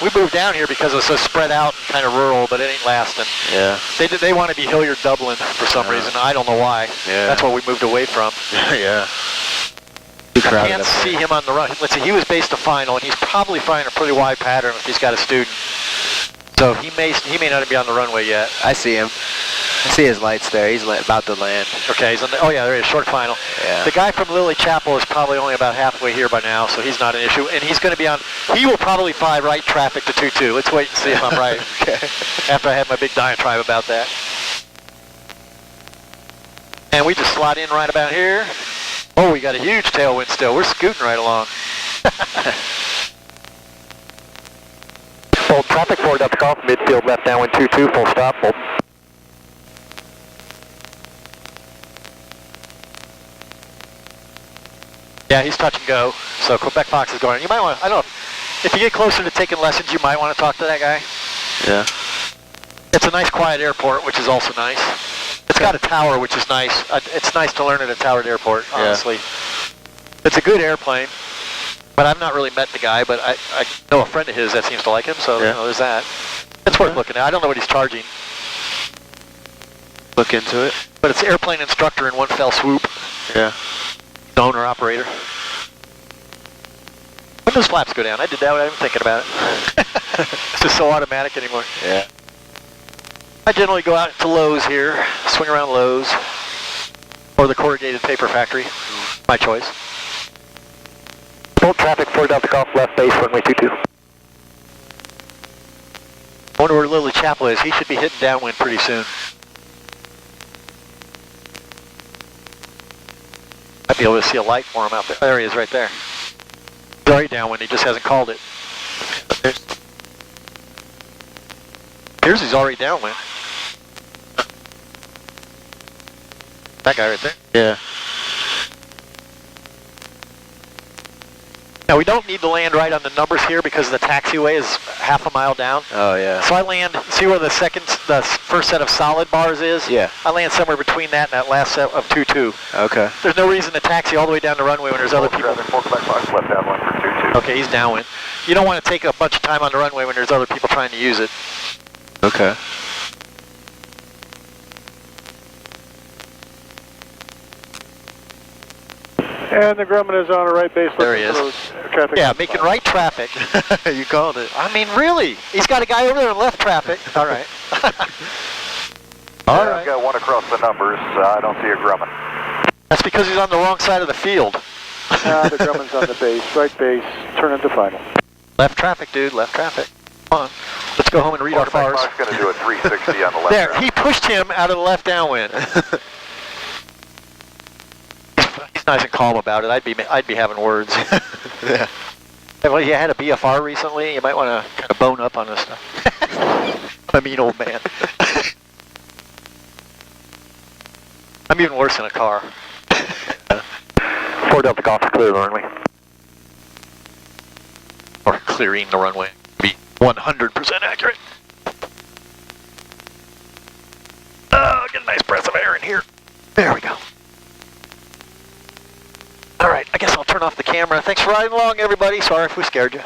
We moved down here because it's so spread out and kind of rural, but it ain't lasting. Yeah. They want to be Hilliard Dublin for some reason. I don't know why. Yeah. That's what we moved away from. Yeah. I can't see him on the run. Let's see, he was based to final, and he's probably flying a pretty wide pattern if he's got a student. So he may not be on the runway yet. I see him. I see his lights there. He's about to land. Okay, he's on the, oh yeah, there he is, short final. Yeah. The guy from Lily Chapel is probably only about halfway here by now, so he's not an issue. And he's going to be on, he will probably fly right traffic to 22. Let's wait and see if I'm right. Okay. After I had my big diatribe about that. And we just slide in right about here. Oh, we got a huge tailwind still. We're scooting right along. Full traffic, Fort Delta Golf, midfield left downwind 22, full stop. Full. Yeah, he's touch and go. So Quebec Fox is going. You might want, I don't know, if you get closer to taking lessons, you might want to talk to that guy. Yeah. It's a nice quiet airport, which is also nice. It's got a tower, which is nice. It's nice to learn at a towered airport, honestly. Yeah. It's a good airplane, but I've not really met the guy, but I know a friend of his that seems to like him, so you know, there's that. It's worth looking at. I don't know what he's charging. Look into it. But it's airplane instructor in one fell swoop. Yeah. Owner operator. When does flaps go down? I did that without even thinking about it. It's just so automatic anymore. Yeah. I generally go out to Lowe's here, swing around Lowe's, or the corrugated paper factory. My choice. Full traffic, Fort Delta Golf, left base, runway 22. I wonder where Lily Chapel is. He should be hitting downwind pretty soon. Be able to see a light for him out there. There he is right there. He's already downwind, he just hasn't called it. Appears he's already downwind. That guy right there. Yeah. Now we don't need to land right on the numbers here because the taxiway is half a mile down. Oh yeah. So I land, see where the first set of solid bars is? Yeah. I land somewhere between that and that last set of 2-2. Okay. There's no reason to taxi all the way down the runway when there's other people. Left downwind for 22. Okay, he's downwind. You don't want to take a bunch of time on the runway when there's other people trying to use it. Okay. And the Grumman is on a right base. There he is. Traffic. Yeah, making right traffic. You called it. I mean, really? He's got a guy over there in left traffic. All right. All right. I've got one across the numbers. I don't see a Grumman. That's because he's on the wrong side of the field. The Grumman's on the base, right base, turn into final. Left traffic, dude, left traffic. Come on. Let's go home and read our FARs. Mike's going to do a 360 on the left. There, he pushed him out of the left downwind. He's nice and calm about it. I'd be having words. Yeah. Well, you had a BFR recently. You might want to kind of bone up on this stuff. I'm a mean old man. I'm even worse in a car. 4 Delta Golf is clear, aren't we? Or clearing the runway. Be 100% accurate. Oh, get a nice breath of air in here. There we go. All right, I guess I'll turn off the camera. Thanks for riding along, everybody. Sorry if we scared you.